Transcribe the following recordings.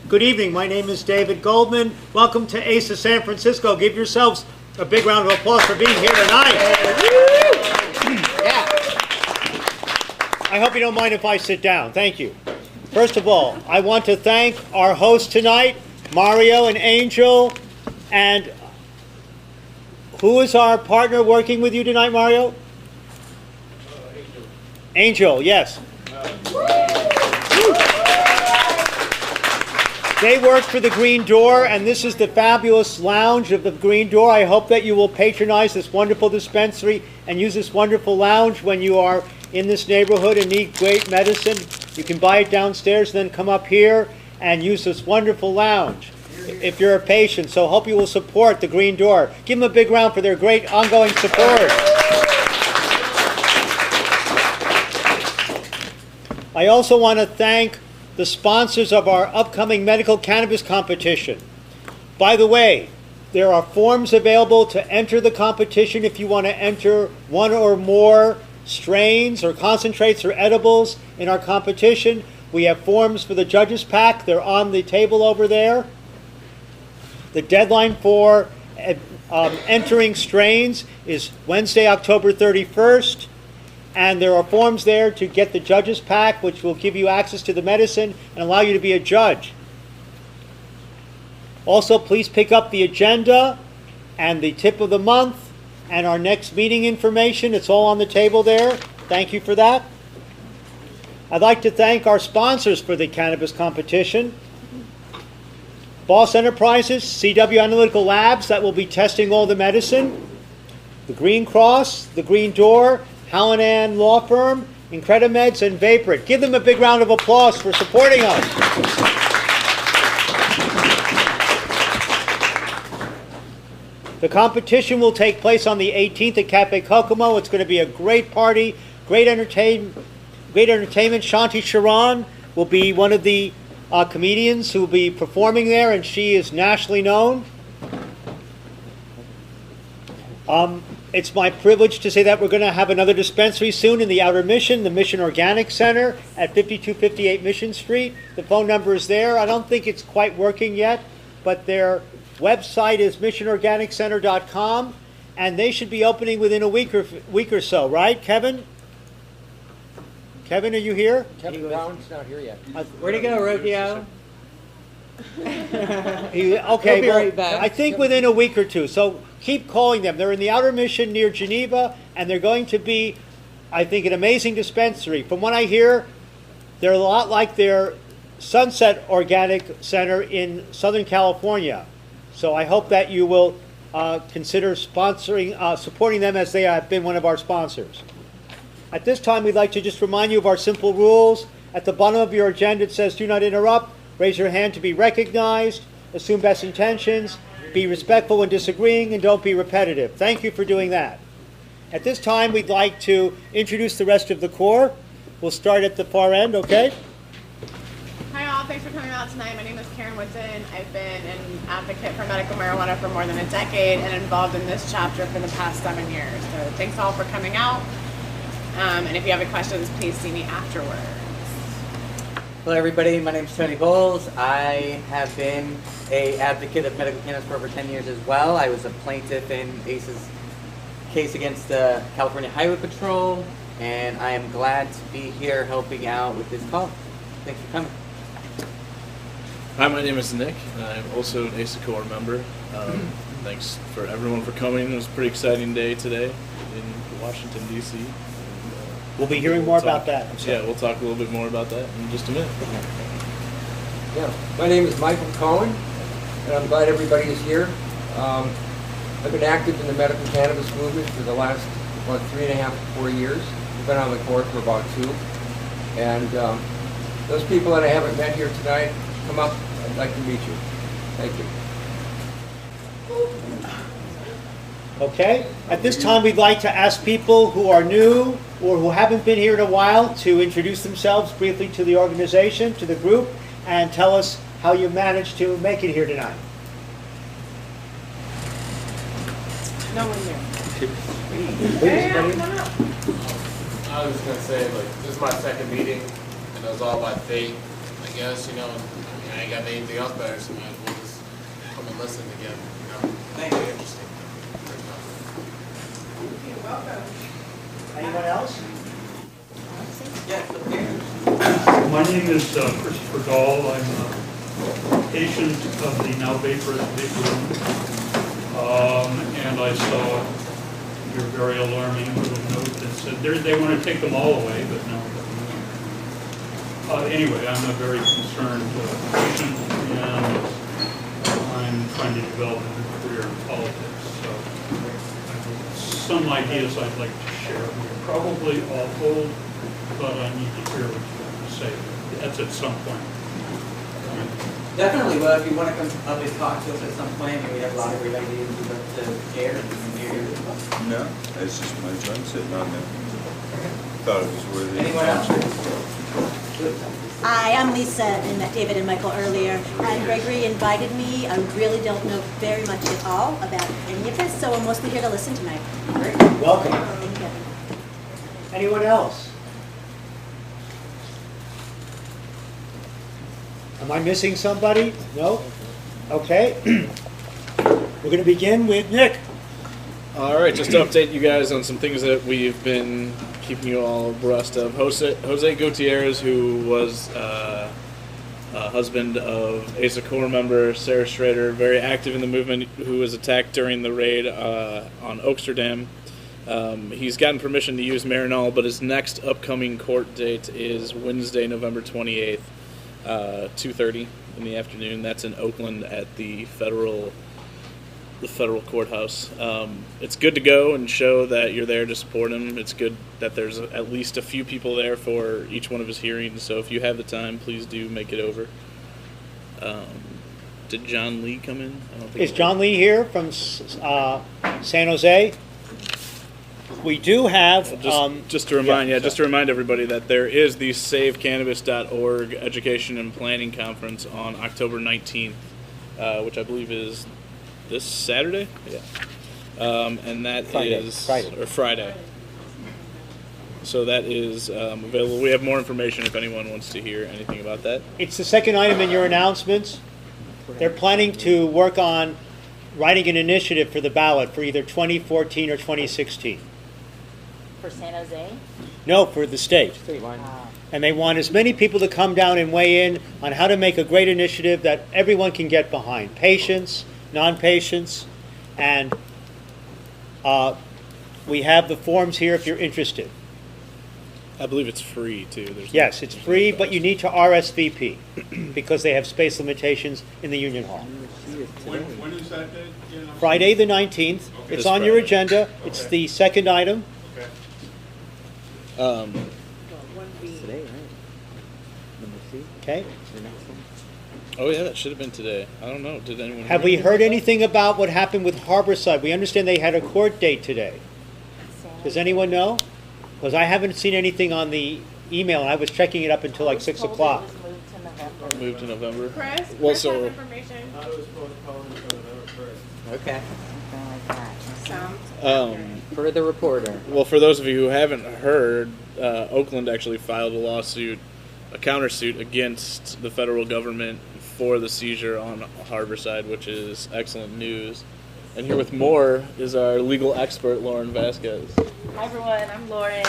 Good evening. My name is David Goldman. Welcome to ASA San Francisco. Give yourselves a big round of applause for being here tonight. Yeah. I hope you don't mind if I sit down. Thank you. First of all, I want to thank our hosts tonight, Mario and Angel. And who is our partner working with you tonight, Mario? Angel, yes. They work for the Green Door, and this is the fabulous lounge of the Green Door. I hope that you will patronize this wonderful dispensary and use this wonderful lounge when you are in this neighborhood and need great medicine. You can buy it downstairs, then come up here and use this wonderful lounge if you're a patient. So I hope you will support the Green Door. Give them a big round for their great ongoing support. I also want to thank the sponsors of our upcoming medical cannabis competition. By the way, there are forms available to enter the competition if you want to enter one or more strains or concentrates or edibles in our competition. We have forms for the judges pack. They're on the table over there. The deadline for entering strains is Wednesday, October 31st. And there are forms there to get the judges pack, which will give you access to the medicine and allow you to be a judge. Also, please pick up the agenda and the tip of the month and our next meeting information. It's all on the table there. Thank you for that. I'd like to thank our sponsors for the cannabis competition. Boss Enterprises, CW Analytical Labs, that will be testing all the medicine. The Green Cross, the Green Door, Hallinan Law Firm, Incredimeds, and Vaporit. Give them a big round of applause for supporting us. The competition will take place on the 18th at Cafe Kokomo. It's going to be a great party, great entertainment. Shanti Sharan will be one of the comedians who will be performing there, and she is nationally known. It's my privilege to say that we're going to have another dispensary soon in the Outer Mission, the Mission Organic Center at 5258 Mission Street. The phone number is there. I don't think it's quite working yet, but their website is missionorganiccenter.com, and they should be opening within a week or so, right, Kevin? Kevin, are you here? Kevin Brown's not here yet. Where'd he go, Rodeo? Okay, well, right back. I think within a week or two. So keep calling them. They're in the Outer Mission near Geneva, and they're going to be, I think, an amazing dispensary. From what I hear, they're a lot like their Sunset Organic Center in Southern California. So I hope that you will consider supporting them, as they have been one of our sponsors. At this time, we'd like to just remind you of our simple rules. At the bottom of your agenda, it says, do not interrupt. Raise your hand to be recognized. Assume best intentions. Be respectful when disagreeing, and don't be repetitive. Thank you for doing that. At this time, we'd like to introduce the rest of the Corps. We'll start at the far end, okay? Hi all, thanks for coming out tonight. My name is Karen Woodson. I've been an advocate for medical marijuana for more than a decade and involved in this chapter for the past 7 years. So thanks all for coming out. And if you have any questions, please see me afterwards. Hello everybody, my name is Tony Bowles. I have been an advocate of medical cannabis for over 10 years as well. I was a plaintiff in ASA's case against the California Highway Patrol, and I am glad to be here helping out with this call. Thanks for coming. Hi, my name is Nick, and I'm also an ASA Corps member. Thanks for everyone for coming. It was a pretty exciting day today in Washington, D.C. We'll be hearing more about that. Yeah, we'll talk a little bit more about that in just a minute. Yeah, my name is Michael Cohen, and I'm glad everybody is here. I've been active in the medical cannabis movement for the last, 3.5 to 4 years. I've been on the court for about 2. And those people that I haven't met here tonight, come up. I'd like to meet you. Thank you. Okay. At this time, we'd like to ask people who are new or who haven't been here in a while to introduce themselves briefly to the organization, to the group, and tell us how you managed to make it here tonight. No one here. I was just gonna say, like, this is my second meeting, and it was all by fate, I guess, you know. I I ain't got anything else better, so might as well just come and listen again. You know, Thank you. very interesting. You're welcome. Anyone else? Yes, up here. My name is Christopher Dahl. I'm a patient of the now vaporous vapor room. And I saw your very alarming little note that said they want to take them all away, but no. Anyway, I'm a very concerned patient, and I'm trying to develop a new career in politics. So I have some ideas I'd like to share. We're probably all old, but I need to hear what you have to say. That's at some point. Definitely. Well, if you want to come up and talk to us at some point, we have a lot of great ideas we'd love to share and hear your thoughts. No, it's just my son sitting on there. Thought it was worthy. Anyone else? Hi, I'm Lisa, and met David and Michael earlier. And Gregory invited me. I really don't know very much at all about any of this, so I'm mostly here to listen tonight. Welcome. Thank you. Anyone else? Am I missing somebody? No? Okay. We're going to begin with Nick. All right, just to update you guys on some things that we've been keeping you all abreast of. Jose Gutierrez, who was husband of ASA core member Sarah Schrader, very active in the movement, who was attacked during the raid on Oaksterdam. He's gotten permission to use Marinol, but his next upcoming court date is Wednesday, November 28th, 2:30 in the afternoon. That's in Oakland at the federal courthouse. It's good to go and show that you're there to support him. It's good that there's at least a few people there for each one of his hearings, so if you have the time, please do make it over. Did John Lee come in? I don't think Is John Lee here from San Jose? We do have... Just to remind everybody that there is the SaveCannabis.org Education and Planning Conference on October 19th, which I believe is this Saturday? Yeah. And that Friday. So that is available. We have more information if anyone wants to hear anything about that. It's the second item in your announcements. They're planning to work on writing an initiative for the ballot for either 2014 or 2016. For San Jose? No, for the state. And they want as many people to come down and weigh in on how to make a great initiative that everyone can get behind. Patients, non-patients, and we have the forms here if you're interested. I believe it's free, too. Yes, it's free, but you need to RSVP because they have space limitations in the Union Hall. When is that date? Friday the 19th. It's on your agenda. It's the second item. Today, right? Number 2. Okay. The next one. Oh, yeah, that should have been today. I don't know. Did anyone Have we heard anything about what happened with Harborside? We understand they had a court date today. Does anyone know? Because I haven't seen anything on the email, and I was checking it up until like 6 o'clock. It was moved to November. moved to November? Chris, Well, Chris so- has information. Okay. Something like that. Sounds For the reporter. Well, for those of you who haven't heard, Oakland actually filed a lawsuit, a countersuit against the federal government for the seizure on Harborside, which is excellent news. And here with more is our legal expert, Lauren Vasquez. Hi everyone, I'm Lauren.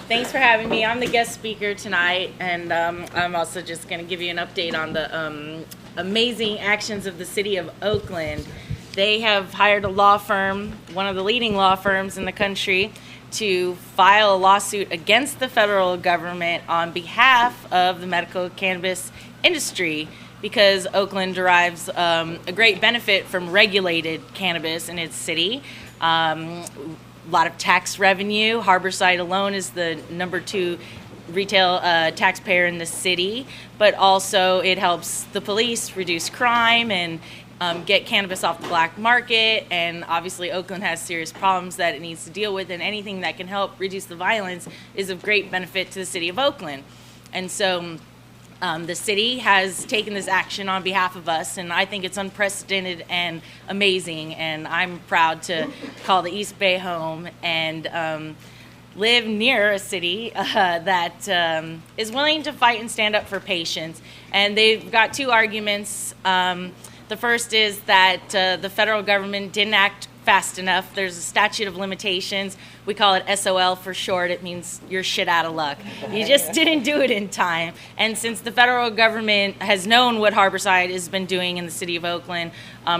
Thanks for having me. I'm the guest speaker tonight, and I'm also just going to give you an update on the amazing actions of the city of Oakland. They have hired a law firm, one of the leading law firms in the country, to file a lawsuit against the federal government on behalf of the medical cannabis industry, because Oakland derives a great benefit from regulated cannabis in its city. A lot of tax revenue. Harborside alone is the number 2 retail taxpayer in the city, but also it helps the police reduce crime and get cannabis off the black market. And obviously Oakland has serious problems that it needs to deal with, and anything that can help reduce the violence is of great benefit to the city of Oakland. And so the city has taken this action on behalf of us, and I think it's unprecedented and amazing, and I'm proud to call the East Bay home. And live near a city that is willing to fight and stand up for patients. And they've got two arguments. The first is that the federal government didn't act fast enough. There's a statute of limitations. We call it SOL for short. It means you're shit out of luck. You just didn't do it in time. And since the federal government has known what Harborside has been doing in the city of Oakland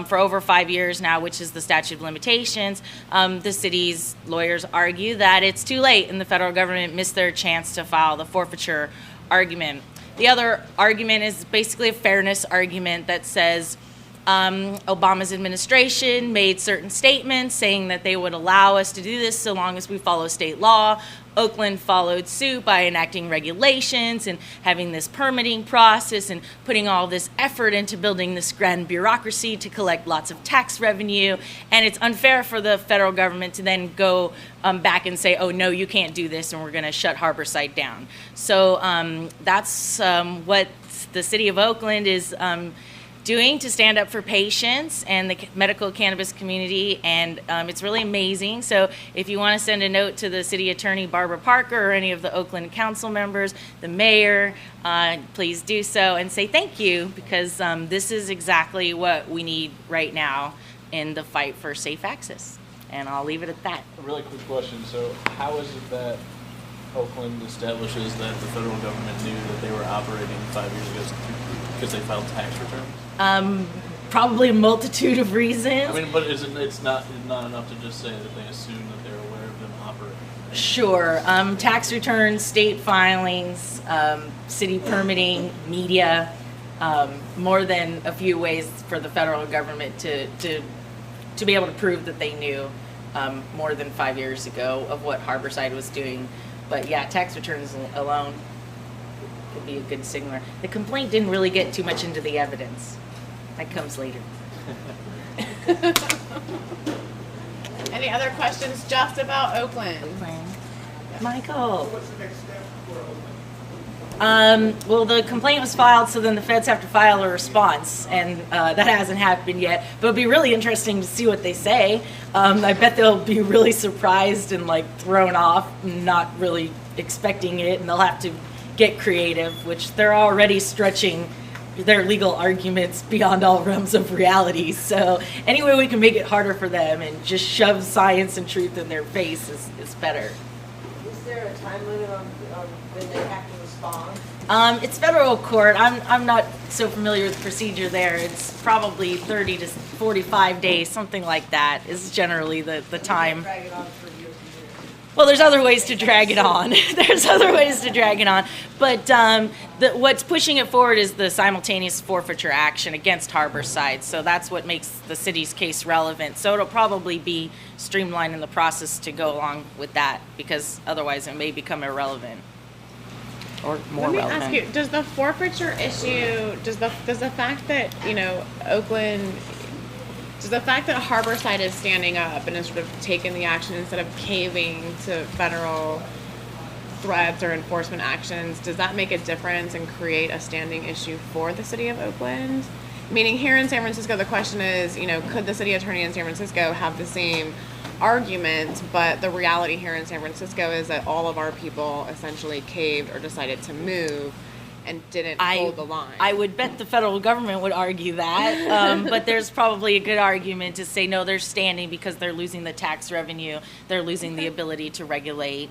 for over 5 years now, which is the statute of limitations, the city's lawyers argue that it's too late and the federal government missed their chance to file the forfeiture argument. The other argument is basically a fairness argument that says Obama's administration made certain statements saying that they would allow us to do this so long as we follow state law. Oakland followed suit by enacting regulations and having this permitting process and putting all this effort into building this grand bureaucracy to collect lots of tax revenue. And it's unfair for the federal government to then go back and say, oh, no, you can't do this and we're going to shut Harborside down. So that's what the city of Oakland is doing to stand up for patients and the medical cannabis community, and it's really amazing. So if you want to send a note to the city attorney, Barbara Parker, or any of the Oakland council members, the mayor, please do so and say thank you, because this is exactly what we need right now in the fight for safe access. And I'll leave it at that. A really quick question. So how is it that Oakland establishes that the federal government knew that they were operating 5 years ago because they filed tax returns? Probably a multitude of reasons. I mean, but it's not enough to just say that they assume that they're aware of them operating. Sure. Tax returns, state filings, city permitting, media, more than a few ways for the federal government to be able to prove that they knew more than 5 years ago of what Harborside was doing. But yeah, tax returns alone could be a good signaler. The complaint didn't really get too much into the evidence. That comes later. Any other questions just about Oakland? Michael. What's the next step for Oakland? Well, the complaint was filed, so then the feds have to file a response, and that hasn't happened yet. But it'll be really interesting to see what they say. I bet they'll be really surprised and like thrown off, not really expecting it, and they'll have to get creative, which they're already stretching their legal arguments beyond all realms of reality. So any way we can make it harder for them and just shove science and truth in their face is better. Is there a time limit on when they have to respond? It's federal court. I'm not so familiar with the procedure there. It's probably 30 to 45 days, something like that is generally the time. Drag it on for years and years. Well, there's other ways to drag it on. There's other ways to drag it on. But what's pushing it forward is the simultaneous forfeiture action against Harborside. So that's what makes the city's case relevant. So it'll probably be streamlined in the process to go along with that, because otherwise it may become irrelevant or more relevant. Let me ask you, does the forfeiture issue, does the fact that, Oakland, does the fact that Harborside is standing up and is sort of taking the action instead of caving to federal threats or enforcement actions, does that make a difference and create a standing issue for the city of Oakland? Meaning here in San Francisco, the question is, could the city attorney in San Francisco have the same argument, but the reality here in San Francisco is that all of our people essentially caved or decided to move and didn't hold the line. I would bet the federal government would argue that, but there's probably a good argument to say, no, they're standing because they're losing the tax revenue, they're losing the ability to regulate.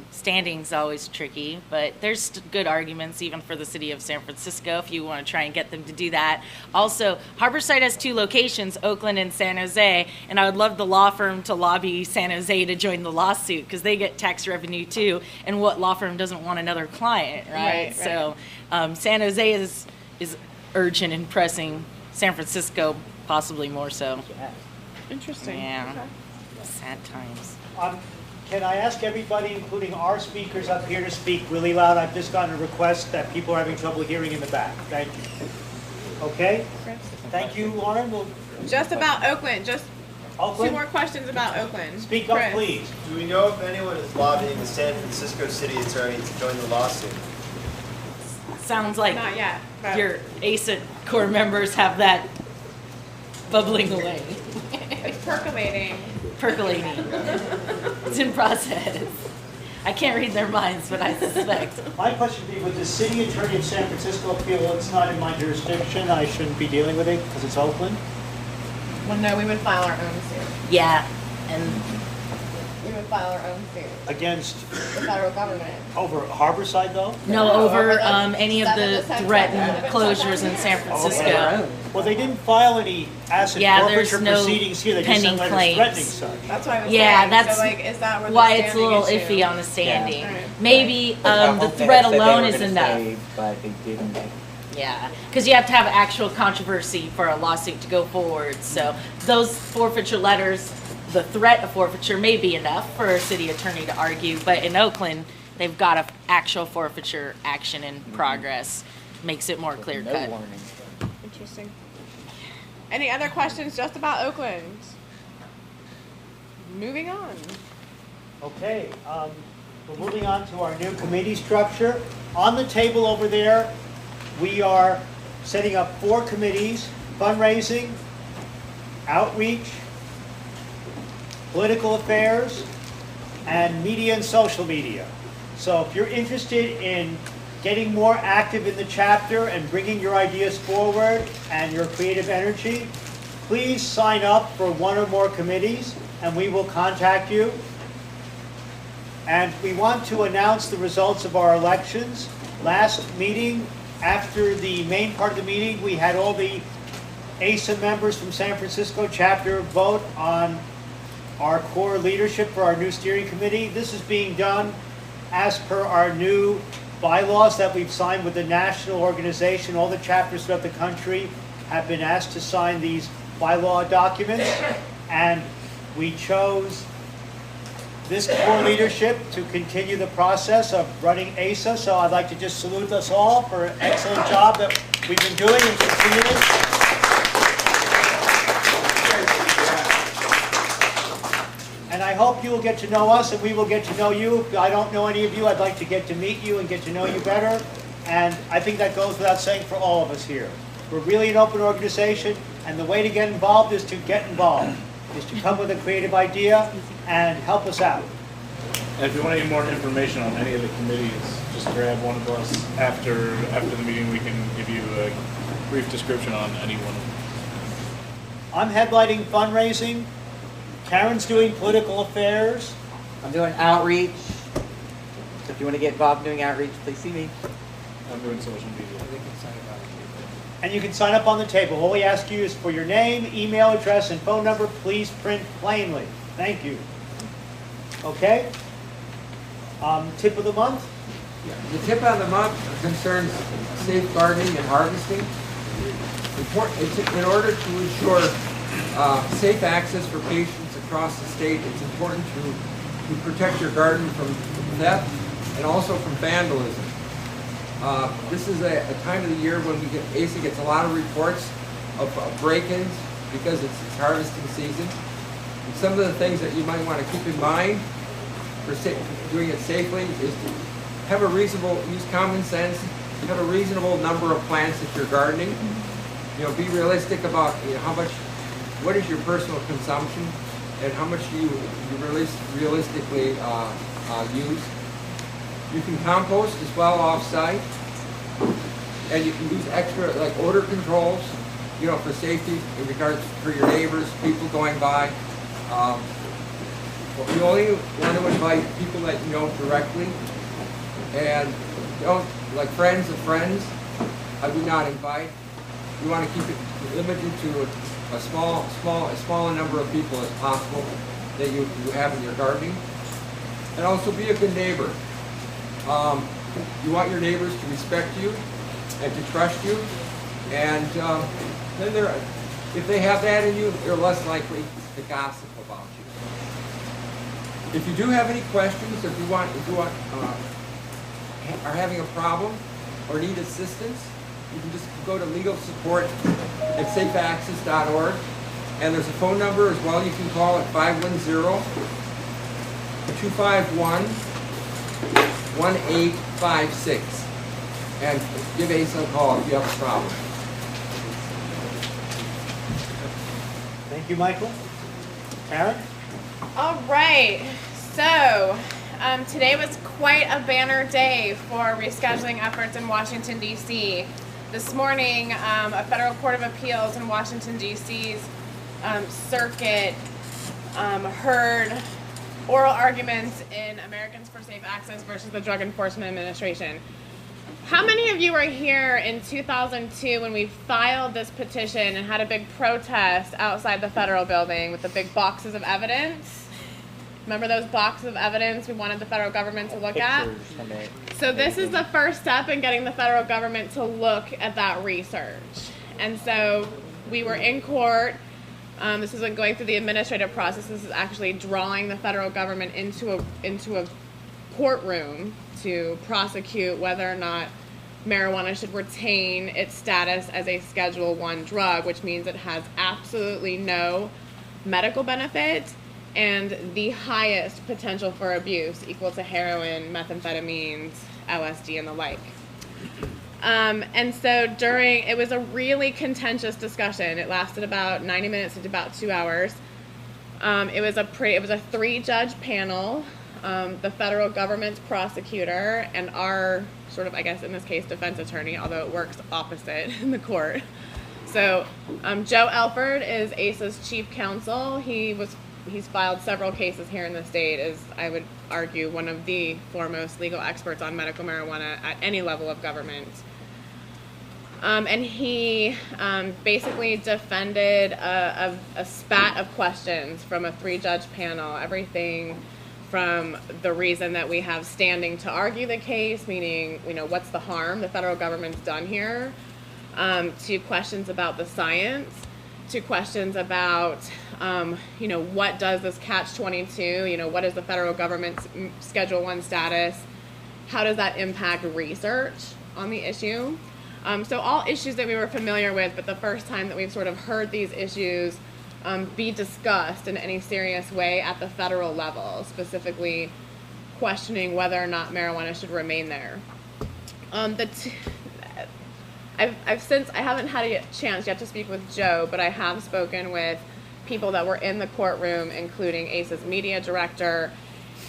Standing's always tricky, but there's good arguments even for the city of San Francisco if you want to try and get them to do that. Also, Harborside has 2 locations, Oakland and San Jose, and I would love the law firm to lobby San Jose to join the lawsuit because they get tax revenue too, and what law firm doesn't want another client, right? So San Jose is urgent and pressing, San Francisco possibly more so. Interesting. Yeah. Okay. Sad times. Can I ask everybody, including our speakers up here, to speak really loud? I've just gotten a request that people are having trouble hearing in the back. Thank you. Okay? Thank you, Lauren. Just about Oakland. Just Oakland? 2 more questions about Oakland. Speak up, Chris. please. Do we know if anyone is lobbying the San Francisco city attorney to join the lawsuit? Sounds like Not yet. But your ASA core members have that bubbling away. it's percolating. Percolating. It's in process. I can't read their minds, but I suspect. My question would be, would the city attorney of San Francisco feel it's not in my jurisdiction, I shouldn't be dealing with it because it's Oakland? Well, no, we would file our own suit. Yeah, and We would file our own suit. Against, The federal government. over Harborside though? no over the any of the 7% threatened closures in San Francisco. Well, they didn't file any asset Yeah, there's forfeiture no proceedings here, they just pending sent letters claims. threatening such. That's why I was Yeah, saying. that's so, like, is that where why the it's a little standing iffy issue? on the standing. Yeah. Maybe Which I the hope they threat had said they alone were is gonna enough. save, but they didn't. Yeah, because you have to have actual controversy for a lawsuit to go forward. So those forfeiture letters, the threat of forfeiture may be enough for a city attorney to argue, but in Oakland, they've got a actual forfeiture action in progress. Makes it more clear No cut. warning. Interesting. Any other questions just about Oakland? Moving on. Okay, we're moving on to our new committee structure. On the table over there, we are setting up 4 committees: fundraising, outreach, political affairs, and media and social media. So if you're interested in getting more active in the chapter and bringing your ideas forward and your creative energy, please sign up for one or more committees and we will contact you. And we want to announce the results of our elections. Last meeting, after the main part of the meeting, we had all the ASA members from San Francisco chapter vote on our core leadership for our new steering committee. This is being done as per our new bylaws that we've signed with the national organization. All the chapters throughout the country have been asked to sign these bylaw documents, and we chose this core leadership to continue the process of running ASA. So I'd like to just salute us all for an excellent job that we've been doing and continuing. And I hope you will get to know us and we will get to know you. If I don't know any of you, I'd like to get to meet you and get to know you better. And I think that goes without saying for all of us here. We're really an open organization, and the way to get involved is to get involved, is to come with a creative idea and help us out. And if you want any more information on any of the committees, just grab one of us after the meeting. We can give you a brief description on any one of them. I'm headlighting fundraising. Karen's doing political affairs. I'm doing outreach. So if you want to get involved in doing outreach, please see me. I'm doing social media. And you can sign up on the table. All we ask you is for your name, email address, and phone number. Please print plainly. Thank you. Okay? Tip of the month? The tip of the month concerns safeguarding and harvesting. In order to ensure safe access for patients across the state, it's important to protect your garden from theft and also from vandalism. This is a time of the year when ASA gets a lot of reports of break-ins because it's harvesting season. And some of the things that you might want to keep in mind for doing it safely is to have a reasonable, use common sense, have a reasonable number of plants if you're gardening. You know, be realistic about how much, what is your personal consumption, and how much you realistically use. You can compost as well off-site, and you can use extra like odor controls, for safety in regards for your neighbors, people going by. You only want to invite people that you know directly, and like friends of friends. I do not invite. You want to keep it limited to a smaller number of people as possible that you have in your gardening, and also be a good neighbor. You want your neighbors to respect you and to trust you, and then if they have that in you, they're less likely to gossip about you. If you do have any questions, if you are having a problem or need assistance, you can just go to legal support at safeaccess.org, and there's a phone number as well you can call at 510-251-1856, and give ASA a call if you have a problem. Thank you, Michael. Karen? All right. So, Today was quite a banner day for rescheduling efforts in Washington, D.C. This morning, a federal court of appeals in Washington, D.C.'s circuit heard oral arguments in Americans for Safe Access versus the Drug Enforcement Administration. How many of you were here in 2002 when we filed this petition and had a big protest outside the federal building with the big boxes of evidence? Remember those boxes of evidence we wanted the federal government to look at? So this is the first step in getting the federal government to look at that research. And so we were in court. This isn't going through the administrative process. This is actually drawing the federal government into a courtroom to prosecute whether or not marijuana should retain its status as a Schedule I drug, which means it has absolutely no medical benefit and the highest potential for abuse, equal to heroin, methamphetamines, LSD, and the like. And so it was a really contentious discussion. It lasted about 90 minutes to about 2 hours. It was a 3-judge panel. The federal government's prosecutor and our sort of, I guess in this case, defense attorney, although it works opposite in the court. So Joe Elford is ASA's chief counsel. He's filed several cases here in the state, as I would argue one of the foremost legal experts on medical marijuana at any level of government. And he basically defended a spat of questions from a 3-judge panel, everything from the reason that we have standing to argue the case, meaning, what's the harm the federal government's done here, to questions about the science, to questions about, what does this catch-22, what is the federal government's Schedule I status, how does that impact research on the issue? So all issues that we were familiar with, but the first time that we've sort of heard these issues be discussed in any serious way at the federal level, specifically questioning whether or not marijuana should remain there. I haven't had a chance yet to speak with Joe, but I have spoken with people that were in the courtroom, including ASA's media director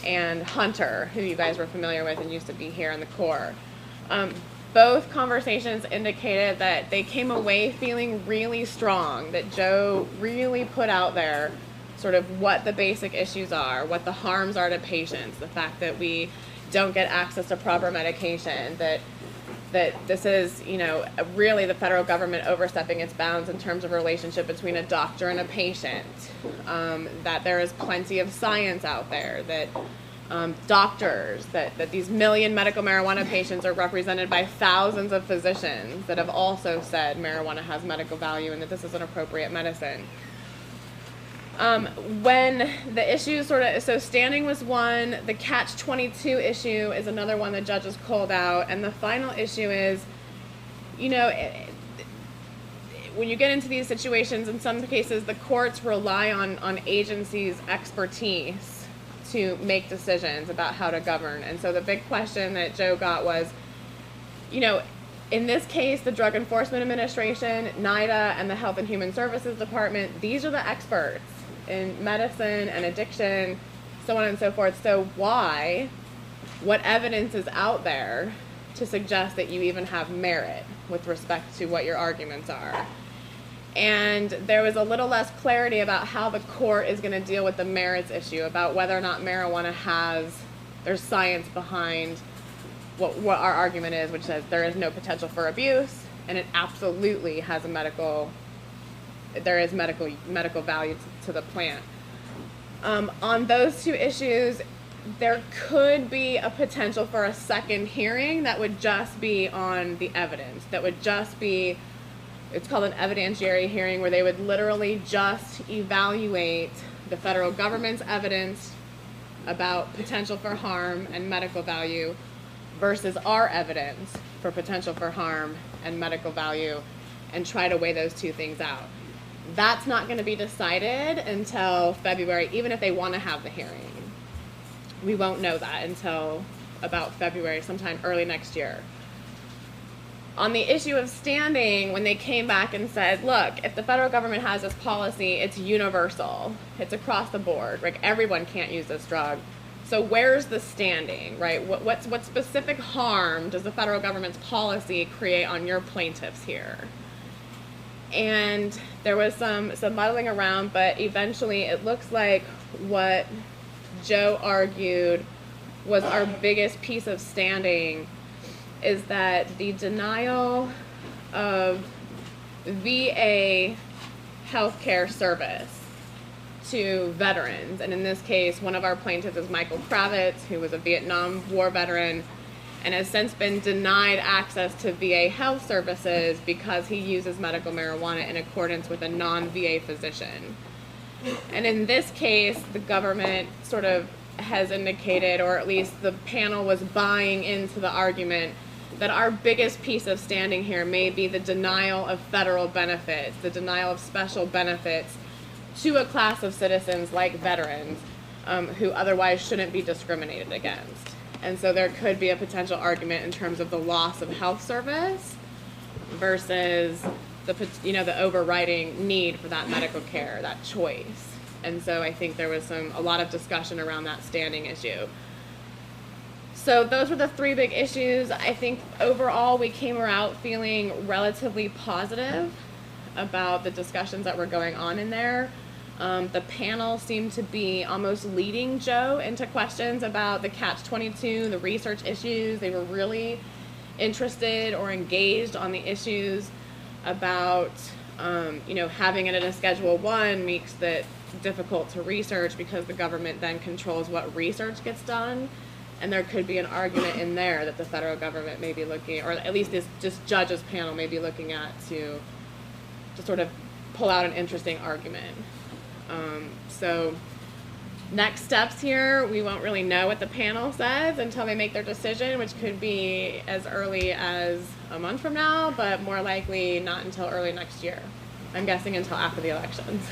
and Hunter, who you guys were familiar with and used to be here in the court. Both conversations indicated that they came away feeling really strong, that Joe really put out there sort of what the basic issues are, what the harms are to patients, the fact that we don't get access to proper medication, that this is, really the federal government overstepping its bounds in terms of relationship between a doctor and a patient, that there is plenty of science out there, that doctors, that these million medical marijuana patients are represented by thousands of physicians that have also said marijuana has medical value and that this is an appropriate medicine. When the issue so standing was one, the catch-22 issue is another one the judges called out, and the final issue is, when you get into these situations, in some cases the courts rely on agencies' expertise to make decisions about how to govern. And so the big question that Joe got was, in this case, the Drug Enforcement Administration, NIDA, and the Health and Human Services Department, these are the experts in medicine and addiction, so on and so forth. So what evidence is out there to suggest that you even have merit with respect to what your arguments are? And there was a little less clarity about how the court is going to deal with the merits issue, about whether or not marijuana there's science behind what our argument is, which says there is no potential for abuse, and it absolutely has medical value to the plant. On those two issues, there could be a potential for a second hearing that would just be on the evidence, that would just be, it's called an evidentiary hearing, where they would literally just evaluate the federal government's evidence about potential for harm and medical value versus our evidence for potential for harm and medical value, and try to weigh those two things out. That's not going to be decided until February, even if they want to have the hearing. We won't know that until about February, sometime early next year. On the issue of standing, when they came back and said, look, if the federal government has this policy, it's universal. It's across the board. Like, everyone can't use this drug. So where's the standing, right? What specific harm does the federal government's policy create on your plaintiffs here? And there was some muddling around, but eventually it looks like what Joe argued was our biggest piece of standing is that the denial of VA healthcare service to veterans, and in this case, one of our plaintiffs is Michael Kravitz, who was a Vietnam War veteran and has since been denied access to VA health services because he uses medical marijuana in accordance with a non-VA physician. And in this case, the government sort of has indicated, or at least the panel was buying into the argument, that our biggest piece of standing here may be the denial of federal benefits, the denial of special benefits to a class of citizens like veterans who otherwise shouldn't be discriminated against. And so there could be a potential argument in terms of the loss of health service versus the overriding need for that medical care, that choice. And so I think there was a lot of discussion around that standing issue. So those were the three big issues. I think overall we came out feeling relatively positive about the discussions that were going on in there. The panel seemed to be almost leading Joe into questions about the Catch-22, the research issues. They were really interested or engaged on the issues about, having it in a Schedule 1 makes it difficult to research because the government then controls what research gets done. And there could be an argument in there that the federal government may be looking, or at least this judges panel may be looking at to sort of pull out an interesting argument. So next steps here, we won't really know what the panel says until they make their decision, which could be as early as a month from now, but more likely not until early next year. I'm guessing until after the elections.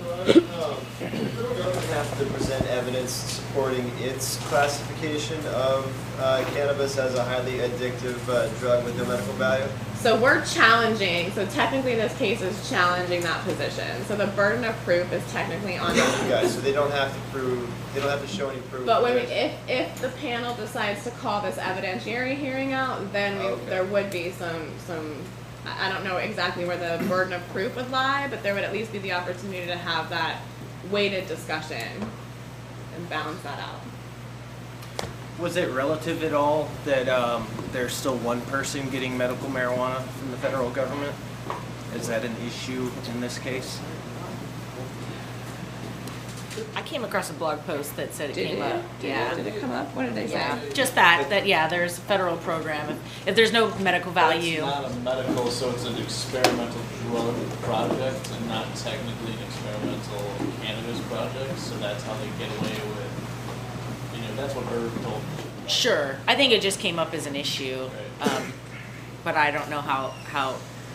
The federal government has to present evidence supporting its classification of cannabis as a highly addictive drug with no medical value. So we're challenging, so technically this case is challenging that position. So the burden of proof is technically on us. You guys, so they don't have to show any proof. But if the panel decides to call this evidentiary hearing out, then there would be some, I don't know exactly where the burden of proof would lie, but there would at least be the opportunity to have that weighted discussion and balance that out. Was it relative at all that there's still one person getting medical marijuana from the federal government? Is that an issue in this case? I came across a blog post that said it came up. Yeah. Did it come up? What did they say? Yeah, just that there's a federal program. If there's no medical value. It's not a medical, so it's an experimental drug project and not technically an experimental cannabis project. So that's how they get away with, that's what Herb told me. Sure. I think it just came up as an issue, Right. but I don't know how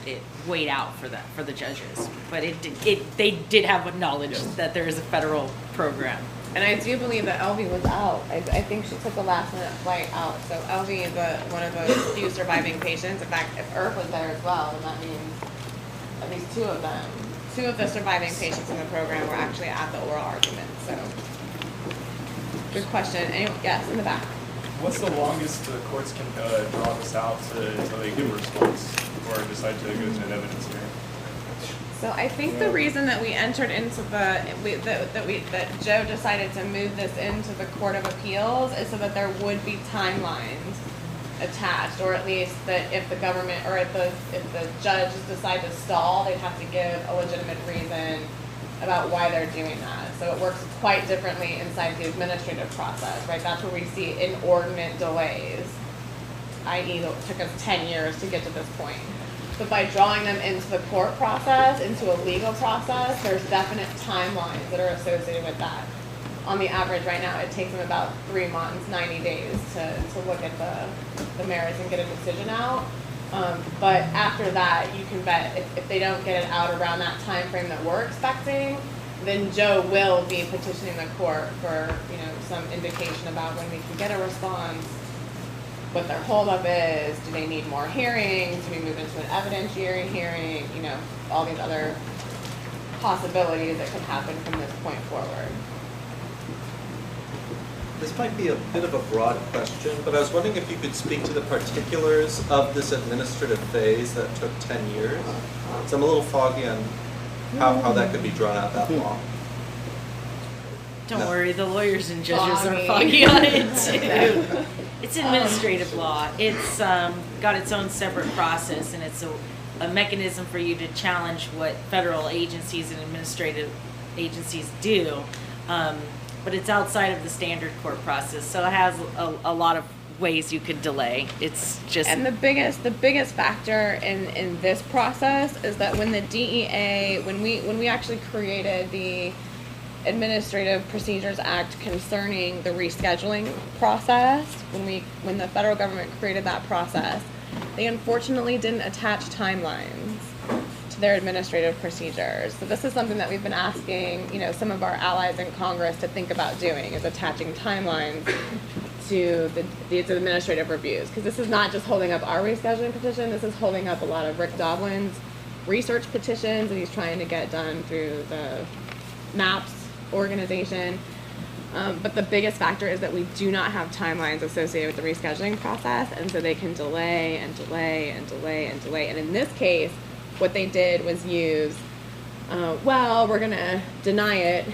it weighed out for the judges. But they did have knowledge that there is a federal program. And I do believe that Elvie was out. I think she took a last minute flight out. So Elvie, one of the few surviving patients. In fact, if Irv was there as well, then that means at least two of them. Two of the surviving patients in the program were actually at the oral argument. So, good question. Yes, in the back. What's the longest the courts can draw this out until they give a response or decide to go to an evidence hearing? So I think the reason that we entered into that Joe decided to move this into the Court of Appeals is so that there would be timelines attached, or at least that if the government or if the judge decide to stall, they'd have to give a legitimate reason about why they're doing that. So it works quite differently inside the administrative process, right? That's where we see inordinate delays, i.e. it took us 10 years to get to this point. But by drawing them into the court process, into a legal process, there's definite timelines that are associated with that. On the average right now, it takes them about 3 months, 90 days to look at the merits and get a decision out. But after that, you can bet if they don't get it out around that time frame that we're expecting, then Joe will be petitioning the court for some indication about when we can get a response, what their holdup is, do they need more hearings, do we move into an evidentiary hearing, all these other possibilities that could happen from this point forward. This might be a bit of a broad question, but I was wondering if you could speak to the particulars of this administrative phase that took 10 years. So I'm a little foggy on how that could be drawn out that long. Don't No. worry, the lawyers and judges are Foggy. foggy on it too. It's administrative law. It's got its own separate process, and it's a mechanism for you to challenge what federal agencies and administrative agencies do. But it's outside of the standard court process, so it has a lot of ways you could delay. It's just And the biggest factor in this process is that when the DEA, when we actually created the Administrative Procedures Act concerning the rescheduling process, when the federal government created that process, they unfortunately didn't attach timelines to their administrative procedures. So this is something that we've been asking, some of our allies in Congress to think about doing, is attaching timelines to these administrative reviews. Because this is not just holding up our rescheduling petition, this is holding up a lot of Rick Doblin's research petitions that he's trying to get done through the MAPS organization. But the biggest factor is that we do not have timelines associated with the rescheduling process, and so they can delay and delay and delay and delay. And in this case, what they did was use, we're going to deny it,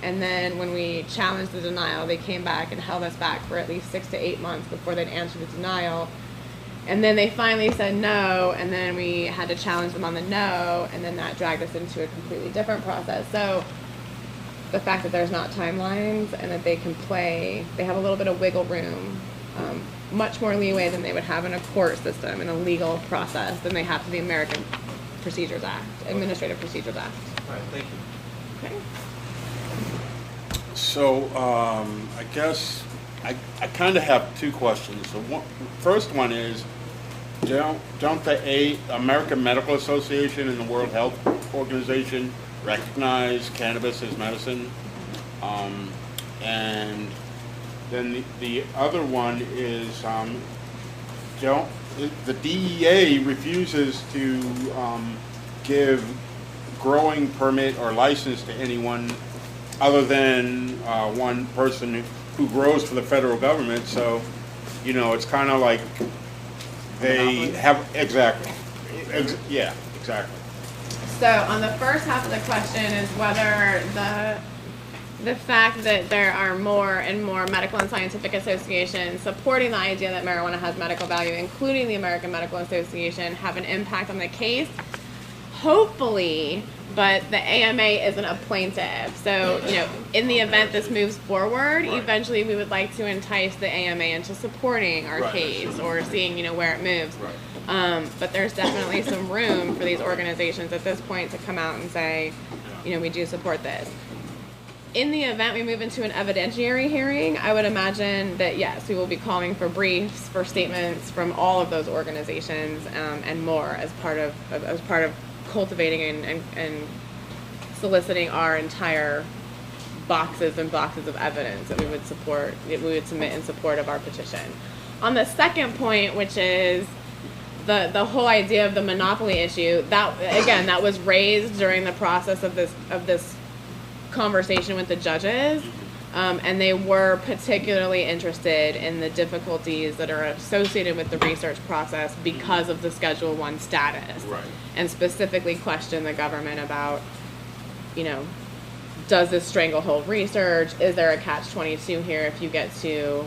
and then when we challenged the denial, they came back and held us back for at least 6 to 8 months before they'd answer the denial. And then they finally said no, and then we had to challenge them on the no, and then that dragged us into a completely different process. So the fact that there's not timelines and that they can play, they have a little bit of wiggle room, much more leeway than they would have in a court system, in a legal process, than they have to the American Procedures Act, Administrative Procedures Act. All right, thank you. Okay. So I guess I kind of have two questions. So first one is, don't the American Medical Association and the World Health Organization recognize cannabis as medicine? And then the other one is, the DEA refuses to give growing permit or license to anyone other than one person who grows for the federal government. So, it's kind of like they have, exactly. Yeah, exactly. So on the first half of the question is whether the fact that there are more and more medical and scientific associations supporting the idea that marijuana has medical value, including the American Medical Association, have an impact on the case. Hopefully, but the AMA isn't a plaintiff. So, in the event this moves forward, eventually we would like to entice the AMA into supporting our case or seeing, where it moves. But there's definitely some room for these organizations at this point to come out and say, we do support this. In the event we move into an evidentiary hearing, I would imagine that, yes, we will be calling for briefs, for statements from all of those organizations and more as part of cultivating and soliciting our entire boxes and boxes of evidence that we would submit in support of our petition. On the second point, which is the whole idea of the monopoly issue, that was raised during the process of this conversation with the judges, and they were particularly interested in the difficulties that are associated with the research process because of the Schedule I status, and specifically questioned the government about, does this stranglehold research? Is there a catch-22 here if you get to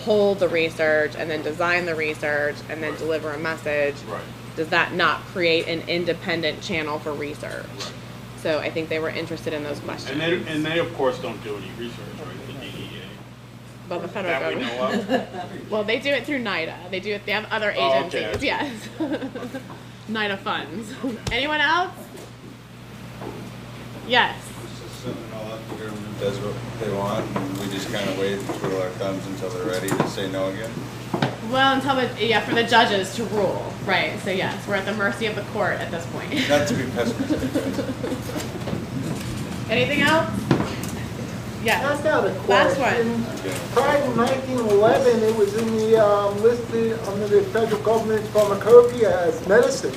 hold the research and then design the research and then deliver a message? Does that not create an independent channel for research? So I think they were interested in those questions. And they of course don't do any research, right? The DEA. Well, the federal That we government. know of? Well, they do it through NIDA. They have other Oh, agencies. okay. Yes. NIDA funds. Anyone else? Yes. It's just sending it all up, the government does what they want, and we just kind of wait and twiddle our thumbs until they're ready to say no again. Well, for the judges to rule, right? So yes, we're at the mercy of the court at this point. Not to be pessimistic. Anything else? Yes. I got a Last question. one. Prior to 1911, it was in the listed under the federal government's pharmacopoeia as medicine.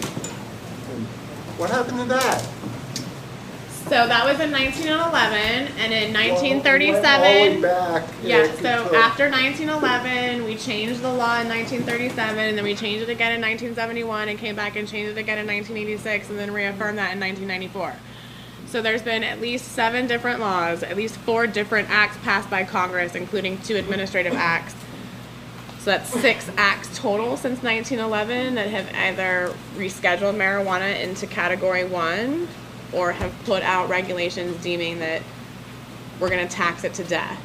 What happened to that? So that was in 1911, and in All the 1937. way back. Yeah, it so took- after 1911, we changed the law in 1937, and then we changed it again in 1971, and came back and changed it again in 1986, and then reaffirmed that in 1994. So there's been at least 7 different laws, at least 4 different acts passed by Congress, including 2 administrative acts. So that's 6 acts total since 1911 that have either rescheduled marijuana into Category 1 or have put out regulations deeming that we're going to tax it to death.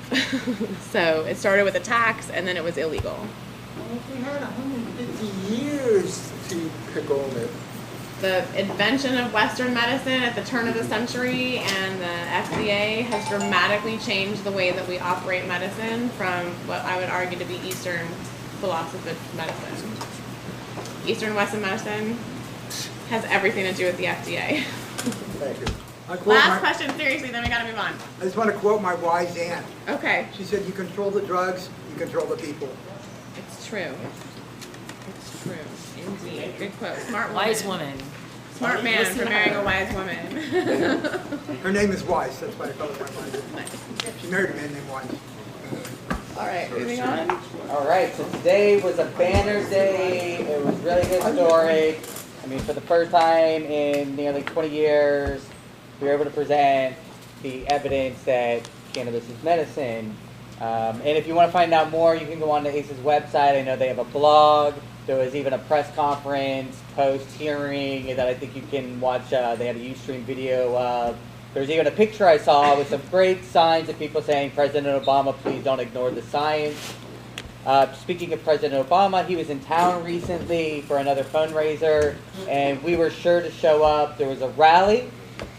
So it started with a tax, and then it was illegal. Well, if we had 150 years to pick on it. The invention of Western medicine at the turn of the century and the FDA has dramatically changed the way that we operate medicine from what I would argue to be Eastern philosophy of medicine. Eastern Western medicine has everything to do with the FDA. Thank you. Last question, seriously, then we gotta move on. I just want to quote my wise aunt. Okay. She said, "You control the drugs, you control the people." It's true. It's true. Indeed. Good quote. Smart woman. Wise woman. Smart man Listen for to marrying her. a wise woman. Her name is Wise, that's why I call her my wise. She married a man named Wise. All right, moving on. All right, so today was a banner day. It was really historic. I mean, for the first time in nearly 20 years, we were able to present the evidence that cannabis is medicine. And if you want to find out more, you can go on to ASA's website. I know they have a blog. There was even a press conference post-hearing that I think you can watch. They had a Ustream video of. There's even a picture I saw with some great signs of people saying, "President Obama, please don't ignore the science." Speaking of President Obama, he was in town recently for another fundraiser, and we were sure to show up. There was a rally.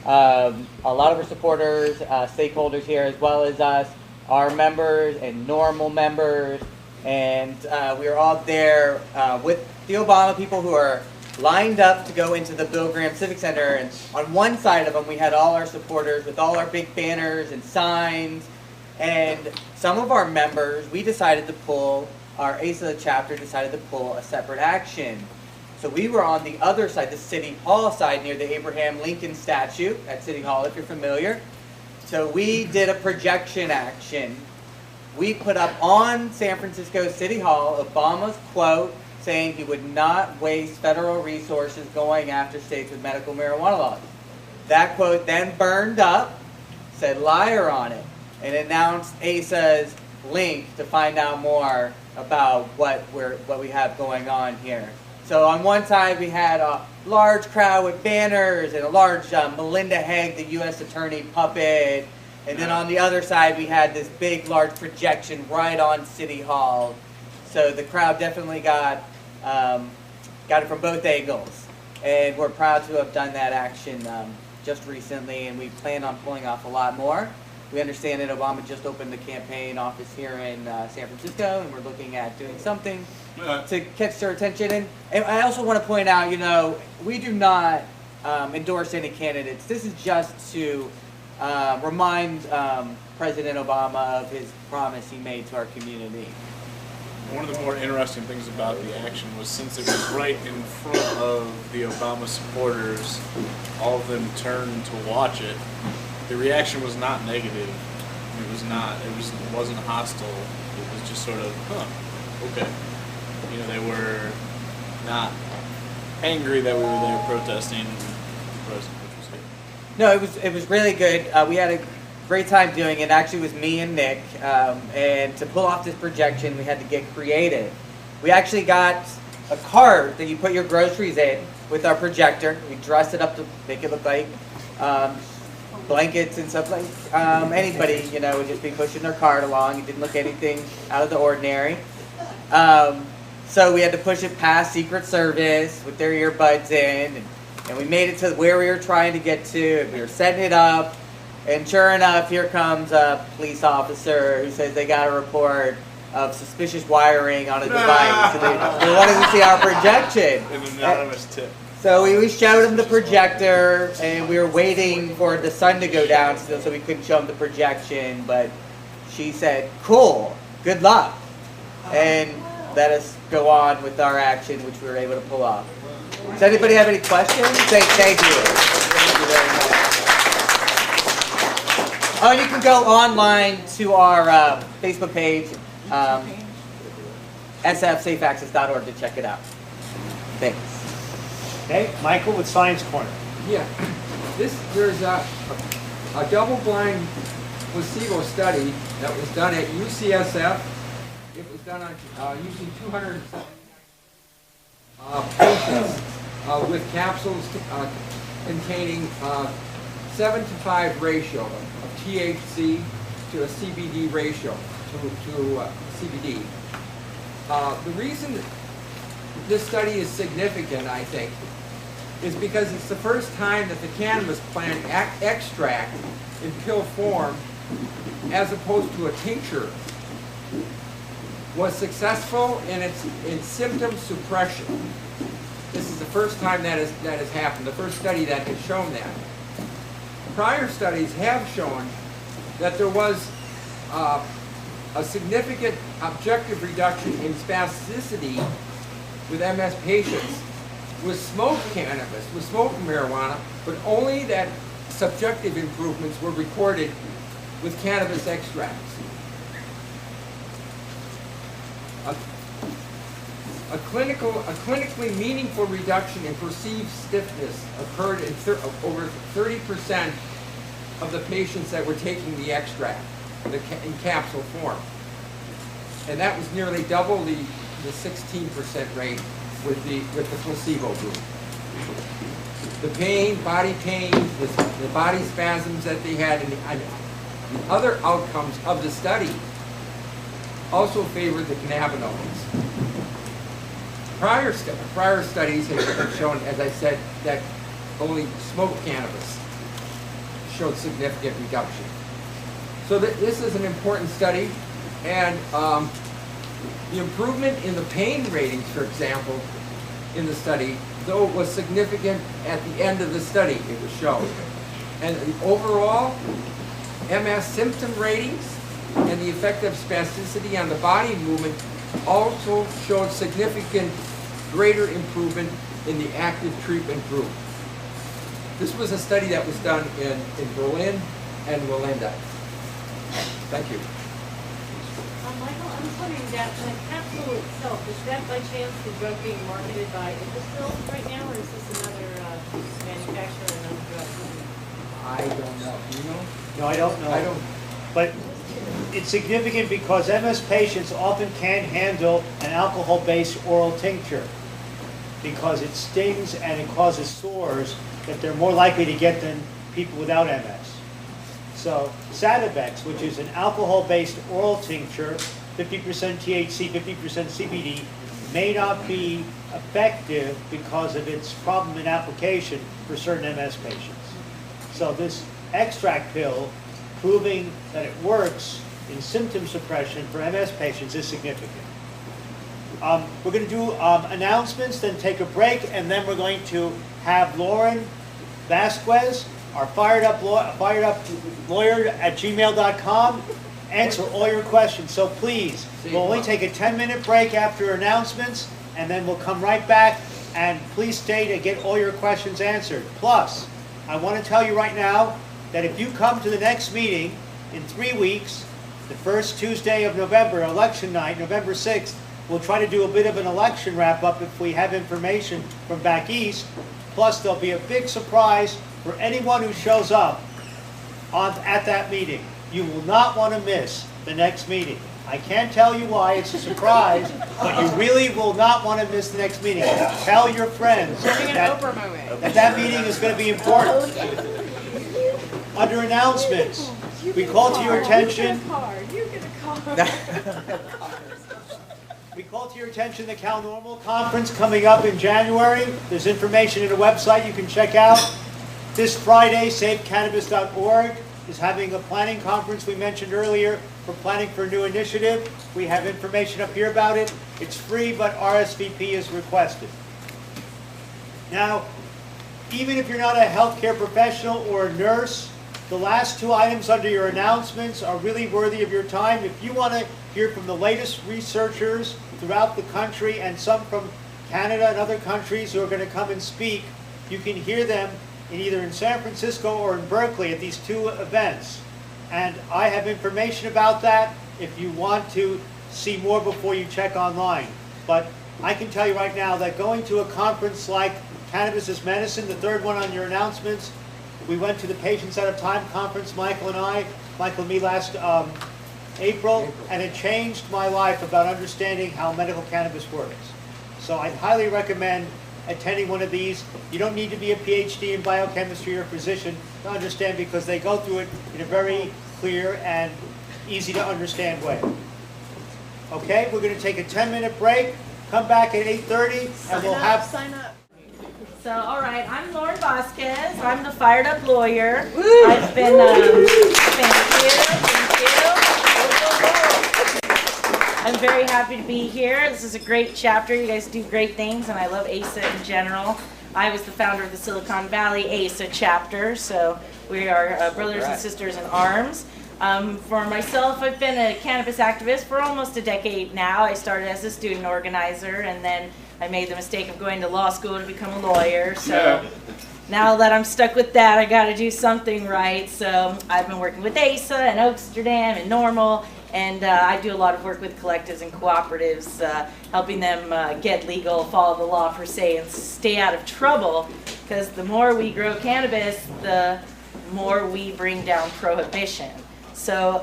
A lot of our supporters, stakeholders here, as well as us, our members and normal members, and we were all there with the Obama people who are lined up to go into the Bill Graham Civic Center, and on one side of them we had all our supporters with all our big banners and signs, and some of our members, we decided to pull, our ASA chapter decided to pull a separate action. So we were on the other side, the City Hall side, near the Abraham Lincoln statue at City Hall, if you're familiar. So we did a projection action. We put up on San Francisco City Hall Obama's quote saying he would not waste federal resources going after states with medical marijuana laws. That quote then burned up, said liar on it, and announced ASA's link to find out more about what we have going on here. So on one side we had a large crowd with banners and a large Melinda Haig, the U.S. Attorney puppet, and then on the other side we had this big, large projection right on City Hall. So the crowd definitely got it from both angles, and we're proud to have done that action just recently, and we plan on pulling off a lot more. We understand that Obama just opened the campaign office here in San Francisco, and we're looking at doing something to catch their attention. And I also want to point out, you know, we do not endorse any candidates. This is just to remind President Obama of his promise he made to our community. One of the more interesting things about the action was, since it was right in front of the Obama supporters, all of them turned to watch it. The reaction was not negative. It wasn't hostile. It was just sort of, okay. You know, they were not angry that we were there protesting the president, which was good. No, it was really good. We had a great time doing it. Actually, it was me and Nick, and to pull off this projection, we had to get creative. We actually got a cart that you put your groceries in with our projector. We dressed it up to make it look like blankets and stuff like anybody, you know, would just be pushing their cart along. It didn't look anything out of the ordinary. So we had to push it past Secret Service with their earbuds in, and we made it to where we were trying to get to. We were setting it up, and sure enough, here comes a police officer who says they got a report of suspicious wiring on a device. So they wanted to see our projection. An anonymous tip. So we showed him the projector, and we were waiting for the sun to go down still, so we couldn't show him the projection. But she said, "Cool, good luck," and let us go on with our action, which we were able to pull off. Does anybody have any questions? Thank you. Thank you very much. Oh, and you can go online to our Facebook page, sfsafeaccess.org to check it out. Thanks. Okay, Michael with Science Corner. Yeah, there's a double-blind placebo study that was done at UCSF. It was done on using 270 patients with capsules containing 7-to-5 ratio of THC to a CBD ratio to CBD. The reason this study is significant, I think, is because it's the first time that the cannabis plant extract in pill form, as opposed to a tincture, was successful in symptom suppression. This is the first time that has happened, the first study that has shown that. Prior studies have shown that there was a significant objective reduction in spasticity with MS patients with smoked cannabis, with smoked marijuana, but only that subjective improvements were recorded with cannabis extracts. A clinically meaningful reduction in perceived stiffness occurred in over 30% of the patients that were taking the extract in capsule form. And that was nearly double the 16% rate with the placebo group. The pain, body pain, the body spasms that they had, and the other outcomes of the study also favored the cannabinoids. Prior studies have shown, as I said, that only smoked cannabis showed significant reduction. So this is an important study, and the improvement in the pain ratings, for example, in the study, though it was significant at the end of the study, it was shown. And the overall MS symptom ratings and the effect of spasticity on the body movement also showed significant greater improvement in the active treatment group. This was a study that was done in Berlin and Winnipeg. Thank you. Michael, I'm just wondering that the capsule itself, is that by chance the drug being marketed by Imbecile right now, or is this another manufacturer, another drug? I don't know. Do you know? No, I don't know. I don't. But it's significant because MS patients often can't handle an alcohol-based oral tincture because it stings and it causes sores that they're more likely to get than people without MS. So Sativex, which is an alcohol-based oral tincture, 50% THC, 50% CBD, may not be effective because of its problem in application for certain MS patients. So this extract pill, proving that it works in symptom suppression for MS patients, is significant. We're going to do announcements, then take a break, and then we're going to have Lauren Vasquez, our fired up lawyer at gmail.com, answer all your questions. So please, we'll only take a 10-minute break after announcements, and then we'll come right back, and please stay to get all your questions answered. Plus, I want to tell you right now that if you come to the next meeting in 3 weeks, the first Tuesday of November, election night, November 6th, we'll try to do a bit of an election wrap-up if we have information from back east. Plus, there'll be a big surprise for anyone who shows up at that meeting. You will not want to miss the next meeting. I can't tell you why, it's a surprise, but you really will not want to miss the next meeting. Tell your friends that meeting is going to be important. Under announcements, we call to your attention. We call to your attention the Cal Normal Conference coming up in January. There's information in the website you can check out. This Friday, SafeCannabis.org is having a planning conference we mentioned earlier for planning for a new initiative. We have information up here about it. It's free, but RSVP is requested. Now, even if you're not a healthcare professional or a nurse, the last two items under your announcements are really worthy of your time. If you want to hear from the latest researchers throughout the country and some from Canada and other countries who are going to come and speak, you can hear them either in San Francisco or in Berkeley at these two events. And I have information about that if you want to see more before you check online. But I can tell you right now that going to a conference like Cannabis is Medicine, the third one on your announcements, we went to the Patients Out of Time conference, Michael and me last April, and it changed my life about understanding how medical cannabis works. So I highly recommend attending one of these. You don't need to be a PhD in biochemistry or a physician to understand, because they go through it in a very clear and easy to understand way. Okay, we're going to take a 10-minute break, come back at 8:30, and we'll have... Sign up. So, all right, I'm Lauren Vasquez. I'm the Fired Up Lawyer. I've been, thank you. I'm very happy to be here. This is a great chapter. You guys do great things, and I love ASA in general. I was the founder of the Silicon Valley ASA chapter, so we are brothers and sisters in arms. For myself, I've been a cannabis activist for almost a decade now. I started as a student organizer, and then I made the mistake of going to law school to become a lawyer. So now that I'm stuck with that, I got to do something right. So I've been working with ASA and Oaksterdam and Normal, and I do a lot of work with collectives and cooperatives, helping them get legal, follow the law per se, and stay out of trouble. Because the more we grow cannabis, the more we bring down prohibition. So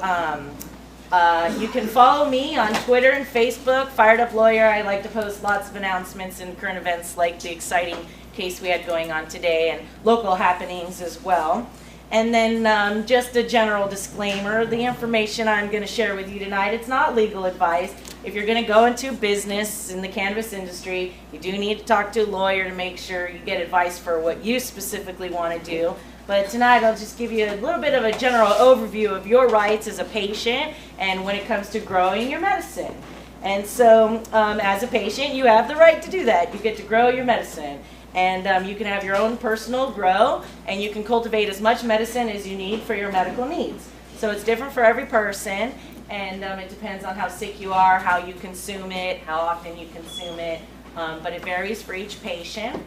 you can follow me on Twitter and Facebook, Fired Up Lawyer. I like to post lots of announcements and current events like the exciting case we had going on today, and local happenings as well. And then just a general disclaimer, the information I'm going to share with you tonight, it's not legal advice. If you're going to go into business in the cannabis industry, you do need to talk to a lawyer to make sure you get advice for what you specifically want to do. But tonight I'll just give you a little bit of a general overview of your rights as a patient and when it comes to growing your medicine. And so as a patient, you have the right to do that. You get to grow your medicine. And you can have your own personal grow, and you can cultivate as much medicine as you need for your medical needs. So it's different for every person, and it depends on how sick you are, how you consume it, how often you consume it, but it varies for each patient.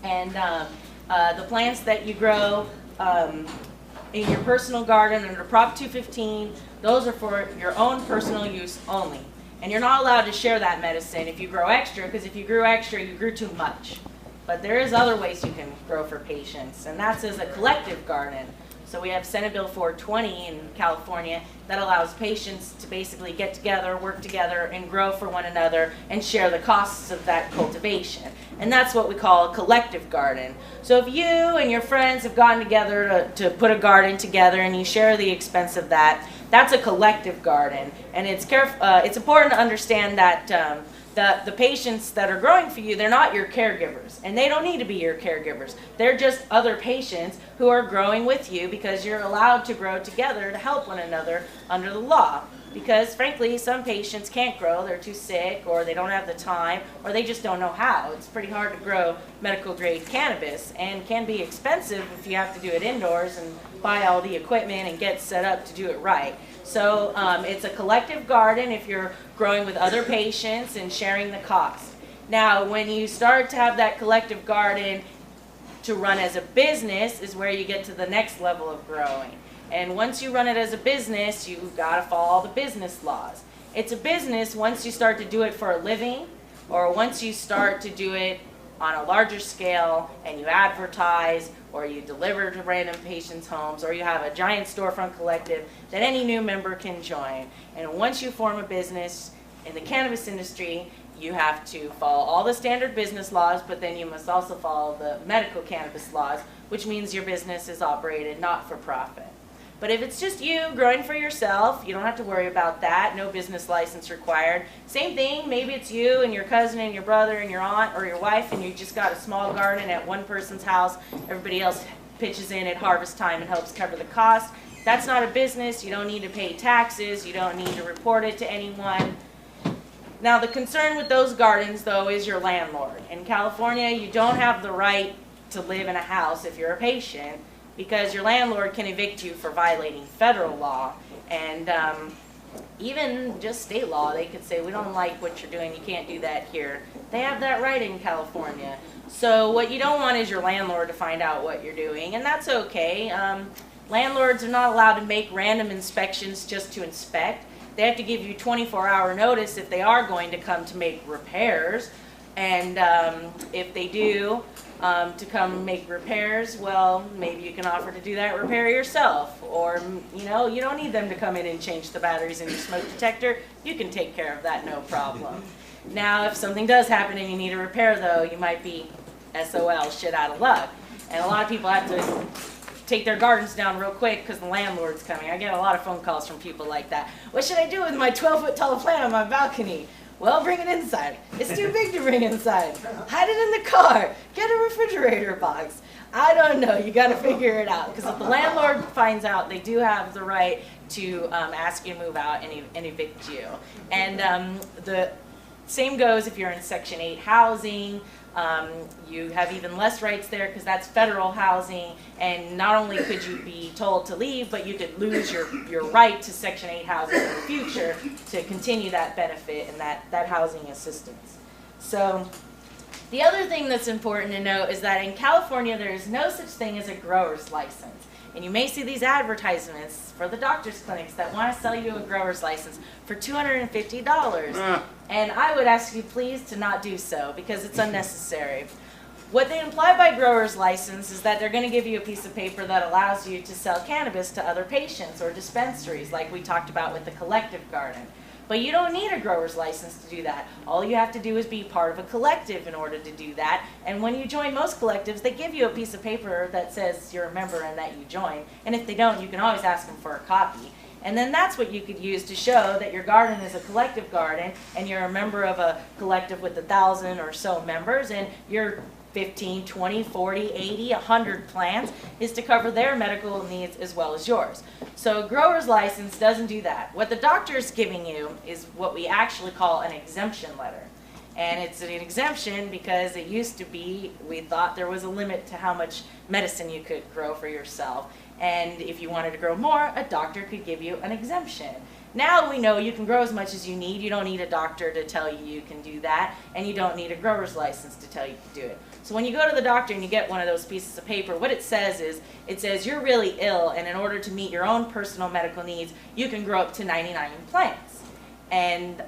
And the plants that you grow in your personal garden under Prop 215, those are for your own personal use only. And you're not allowed to share that medicine if you grow extra, because if you grew extra, you grew too much. But there is other ways you can grow for patients, and that's as a collective garden. So we have Senate Bill 420 in California that allows patients to basically get together, work together, and grow for one another and share the costs of that cultivation. And that's what we call a collective garden. So if you and your friends have gotten together to put a garden together and you share the expense of that, that's a collective garden. And it's important to understand that the patients that are growing for you, they're not your caregivers, and they don't need to be your caregivers. They're just other patients who are growing with you because you're allowed to grow together to help one another under the law. Because frankly, some patients can't grow, they're too sick, or they don't have the time, or they just don't know how. It's pretty hard to grow medical grade cannabis, and can be expensive if you have to do it indoors and buy all the equipment and get set up to do it right. So it's a collective garden if you're growing with other patients and sharing the cost. Now, when you start to have that collective garden to run as a business is where you get to the next level of growing. And once you run it as a business, you've got to follow all the business laws. It's a business once you start to do it for a living, or once you start to do it on a larger scale and you advertise, or you deliver to random patients' homes, or you have a giant storefront collective that any new member can join. And once you form a business in the cannabis industry, you have to follow all the standard business laws, but then you must also follow the medical cannabis laws, which means your business is operated not for profit. But if it's just you growing for yourself, you don't have to worry about that. No business license required. Same thing, maybe it's you and your cousin and your brother and your aunt or your wife, and you just got a small garden at one person's house. Everybody else pitches in at harvest time and helps cover the cost. That's not a business. You don't need to pay taxes. You don't need to report it to anyone. Now, the concern with those gardens, though, is your landlord. In California, you don't have the right to live in a house if you're a patient, because your landlord can evict you for violating federal law, and even just state law. They could say, we don't like what you're doing, you can't do that here. They have that right in California. So what you don't want is your landlord to find out what you're doing, and that's okay. landlords are not allowed to make random inspections just to inspect. They have to give you 24-hour notice if they are going to come to make repairs. And if they do to come make repairs, well, maybe you can offer to do that repair yourself. Or, you know, you don't need them to come in and change the batteries in your smoke detector. You can take care of that, no problem. Now, if something does happen and you need a repair, though, you might be SOL, shit out of luck. And a lot of people have to take their gardens down real quick because the landlord's coming. I get a lot of phone calls from people like that. What should I do with my 12-foot tall plant on my balcony? Well, bring it inside. It's too big to bring inside. Hide it in the car. Get a refrigerator box. I don't know. You got to figure it out. Because if the landlord finds out, they do have the right to ask you to move out and evict you. And the same goes if you're in Section 8 housing. You have even less rights there because that's federal housing, and not only could you be told to leave, but you could lose your right to Section 8 housing in the future to continue that benefit and that housing assistance. So the other thing that's important to note is that in California there is no such thing as a grower's license. And you may see these advertisements for the doctor's clinics that want to sell you a grower's license for $250. And I would ask you please to not do so because it's unnecessary. What they imply by grower's license is that they're going to give you a piece of paper that allows you to sell cannabis to other patients or dispensaries like we talked about with the collective garden. But you don't need a grower's license to do that. All you have to do is be part of a collective in order to do that. And when you join most collectives, they give you a piece of paper that says you're a member and that you join. And if they don't, you can always ask them for a copy. And then that's what you could use to show that your garden is a collective garden and you're a member of a collective with 1,000 or so members and you're 15, 20, 40, 80, 100 plants is to cover their medical needs as well as yours. So a grower's license doesn't do that. What the doctor is giving you is what we actually call an exemption letter. And it's an exemption because it used to be, we thought there was a limit to how much medicine you could grow for yourself. And if you wanted to grow more, a doctor could give you an exemption. Now we know you can grow as much as you need. You don't need a doctor to tell you you can do that, and you don't need a grower's license to tell you to do it. So when you go to the doctor and you get one of those pieces of paper, what it says is, it says you're really ill, and in order to meet your own personal medical needs, you can grow up to 99 plants. And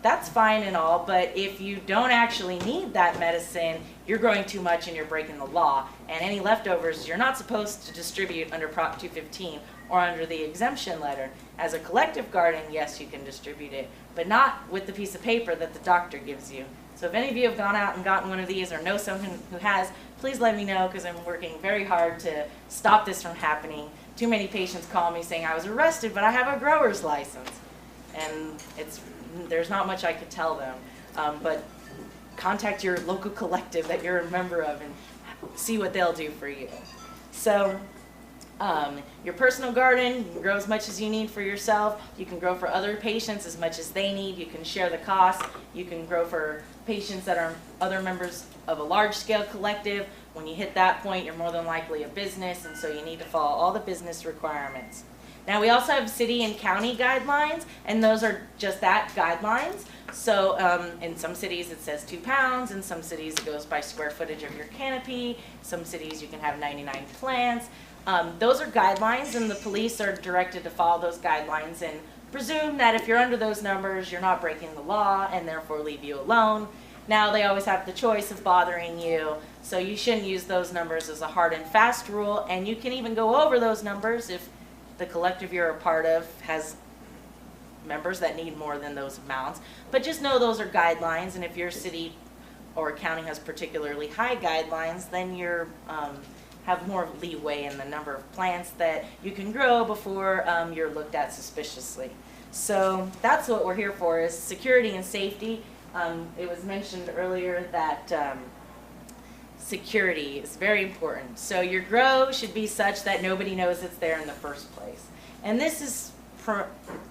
that's fine and all, but if you don't actually need that medicine, you're growing too much and you're breaking the law. And any leftovers, you're not supposed to distribute under Prop 215 or under the exemption letter. As a collective garden, yes, you can distribute it, but not with the piece of paper that the doctor gives you. So if any of you have gone out and gotten one of these or know someone who has, please let me know because I'm working very hard to stop this from happening. Too many patients call me saying, I was arrested, but I have a grower's license. And there's not much I could tell them, but contact your local collective that you're a member of and see what they'll do for you. So your personal garden, you can grow as much as you need for yourself. You can grow for other patients as much as they need. You can share the cost. You can grow for patients that are other members of a large-scale collective. When you hit that point, you're more than likely a business, and so you need to follow all the business requirements. Now we also have city and county guidelines, and those are just that, guidelines. So in some cities it says 2 pounds, in some cities it goes by square footage of your canopy, some cities you can have 99 plants. Those are guidelines, and the police are directed to follow those guidelines and presume that if you're under those numbers, you're not breaking the law and therefore leave you alone. Now they always have the choice of bothering you, so you shouldn't use those numbers as a hard and fast rule, and you can even go over those numbers if the collective you're a part of has members that need more than those amounts. But just know those are guidelines, and if your city or county has particularly high guidelines, then you're have more leeway in the number of plants that you can grow before you're looked at suspiciously. So that's what we're here for, is security and safety. It was mentioned earlier that security is very important. So your grow should be such that nobody knows it's there in the first place. And this is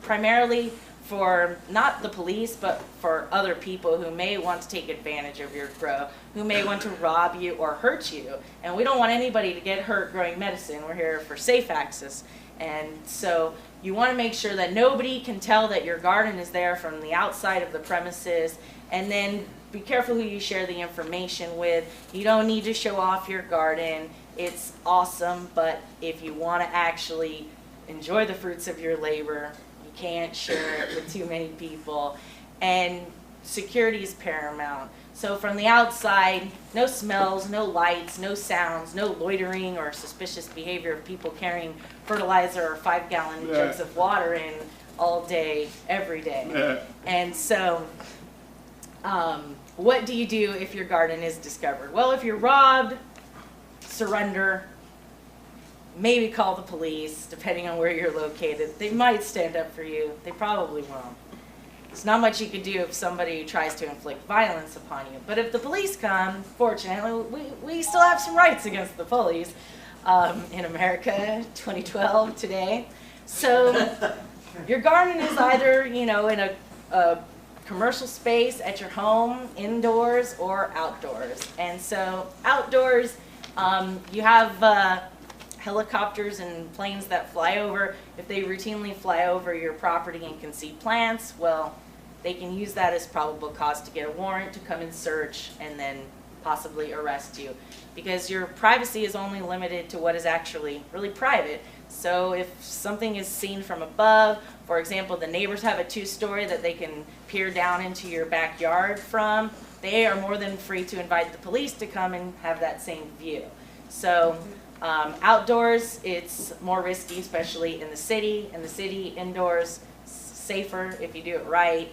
primarily for not the police, but for other people who may want to take advantage of your grow, who may want to rob you or hurt you. And we don't want anybody to get hurt growing medicine. We're here for safe access. And so you want to make sure that nobody can tell that your garden is there from the outside of the premises. And then be careful who you share the information with. You don't need to show off your garden. It's awesome, but if you want to actually enjoy the fruits of your labor, you can't share it with too many people. And security is paramount. So from the outside, no smells, no lights, no sounds, no loitering or suspicious behavior of people carrying fertilizer or 5-gallon jugs of water in all day, every day. And so, what do you do if your garden is discovered? Well, if you're robbed, surrender, maybe call the police, depending on where you're located. They might stand up for you. They probably won't. There's not much you can do if somebody tries to inflict violence upon you. But if the police come, fortunately, we still have some rights against the police in America, 2012, today. So your garden is either, you know, in a commercial space at your home, indoors or outdoors. And so outdoors, you have helicopters and planes that fly over. If they routinely fly over your property and can see plants, well, they can use that as probable cause to get a warrant to come and search and then possibly arrest you. Because your privacy is only limited to what is actually really private. So if something is seen from above, for example, the neighbors have a 2-story that they can peer down into your backyard from, they are more than free to invite the police to come and have that same view. So outdoors, it's more risky, especially in the city. In the city, indoors, safer if you do it right.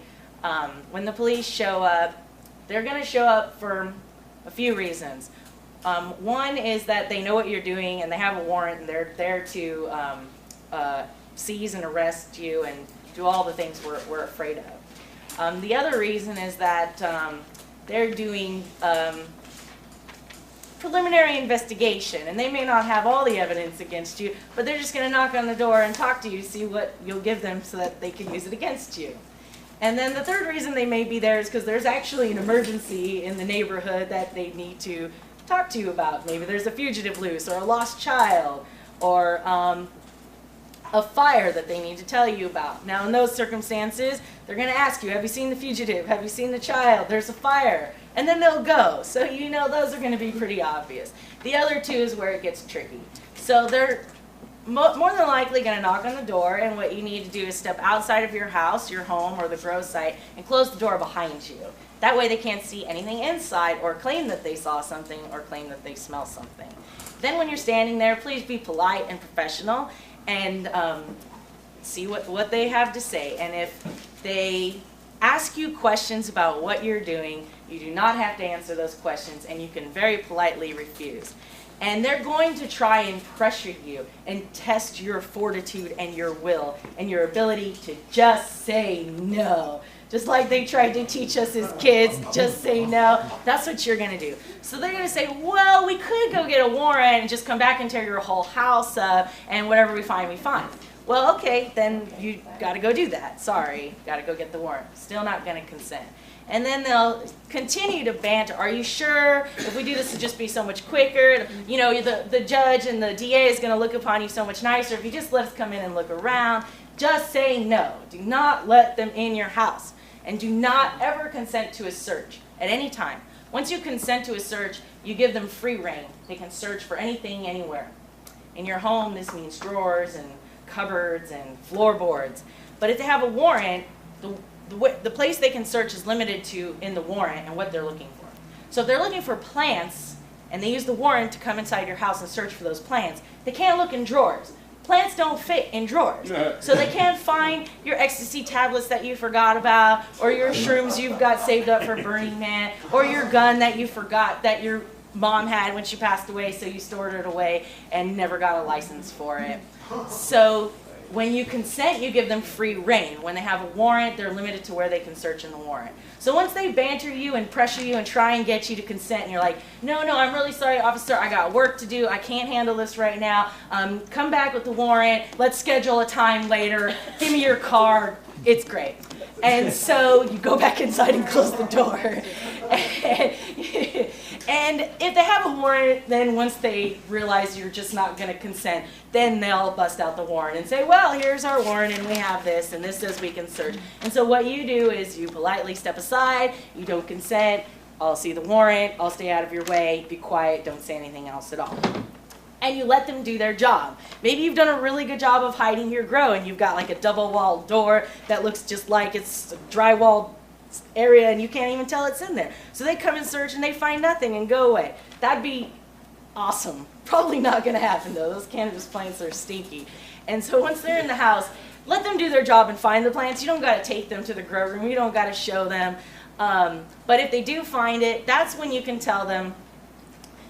When the police show up, they're going to show up for a few reasons. One is that they know what you're doing and they have a warrant and they're there to seize and arrest you and do all the things we're afraid of. The other reason is that they're doing preliminary investigation, and they may not have all the evidence against you, but they're just going to knock on the door and talk to you, see what you'll give them so that they can use it against you. And then the third reason they may be there is because there's actually an emergency in the neighborhood that they need to talk to you about. Maybe there's a fugitive loose or a lost child or a fire that they need to tell you about. Now in those circumstances, they're going to ask you, have you seen the fugitive? Have you seen the child? There's a fire. And then they'll go. So you know those are going to be pretty obvious. The other two is where it gets tricky. So they're more than likely going to knock on the door, and what you need to do is step outside of your house, your home, or the grow site and close the door behind you. That way they can't see anything inside or claim that they saw something or claim that they smell something. Then when you're standing there, please be polite and professional and see what they have to say. And if they ask you questions about what you're doing, you do not have to answer those questions, and you can very politely refuse. And they're going to try and pressure you and test your fortitude and your will and your ability to just say no. Just like they tried to teach us as kids, just say no. That's what you're going to do. So they're going to say, well, we could go get a warrant and just come back and tear your whole house up, and whatever we find, we find. Well, okay, then you got to go do that. Sorry, got to go get the warrant. Still not going to consent. And then they'll continue to banter. Are you sure? If we do this, it'll just be so much quicker. You know, the judge and the DA is going to look upon you so much nicer if you just let us come in and look around. Just say no. Do not let them in your house. And do not ever consent to a search at any time. Once you consent to a search, you give them free rein. They can search for anything, anywhere. In your home, this means drawers and cupboards and floorboards. But if they have a warrant, the place they can search is limited to in the warrant and what they're looking for. So if they're looking for plants and they use the warrant to come inside your house and search for those plants, they can't look in drawers. Plants don't fit in drawers. So they can't find your ecstasy tablets that you forgot about, or your shrooms you've got saved up for Burning Man, or your gun that you forgot that your mom had when she passed away, so you stored it away and never got a license for it. So when you consent, you give them free rein. When they have a warrant, they're limited to where they can search in the warrant. So once they banter you and pressure you and try and get you to consent, and you're like, no, I'm really sorry, officer, I got work to do, I can't handle this right now, come back with the warrant, let's schedule a time later, give me your card, it's great. And so you go back inside and close the door. And if they have a warrant, then once they realize you're just not going to consent, then they'll bust out the warrant and say, well, here's our warrant and we have this and this says we can search. And so what you do is you politely step aside, you don't consent, I'll see the warrant, I'll stay out of your way, be quiet, don't say anything else at all. And you let them do their job. Maybe you've done a really good job of hiding your grow and you've got like a double-walled door that looks just like it's a drywall area and you can't even tell it's in there. So they come and search and they find nothing and go away. That'd be awesome. Probably not going to happen though. Those cannabis plants are stinky. And so once they're in the house, let them do their job and find the plants. You don't got to take them to the grow room. You don't got to show them. But if they do find it, that's when you can tell them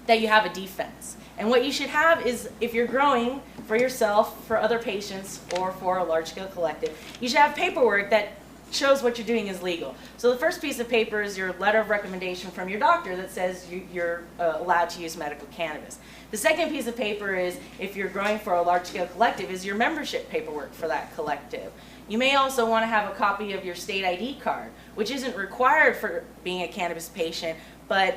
that you have a defense. And what you should have is, if you're growing for yourself, for other patients, or for a large-scale collective, you should have paperwork that shows what you're doing is legal. So the first piece of paper is your letter of recommendation from your doctor that says you're allowed to use medical cannabis. The second piece of paper is, if you're growing for a large-scale collective, is your membership paperwork for that collective. You may also want to have a copy of your state ID card, which isn't required for being a cannabis patient, but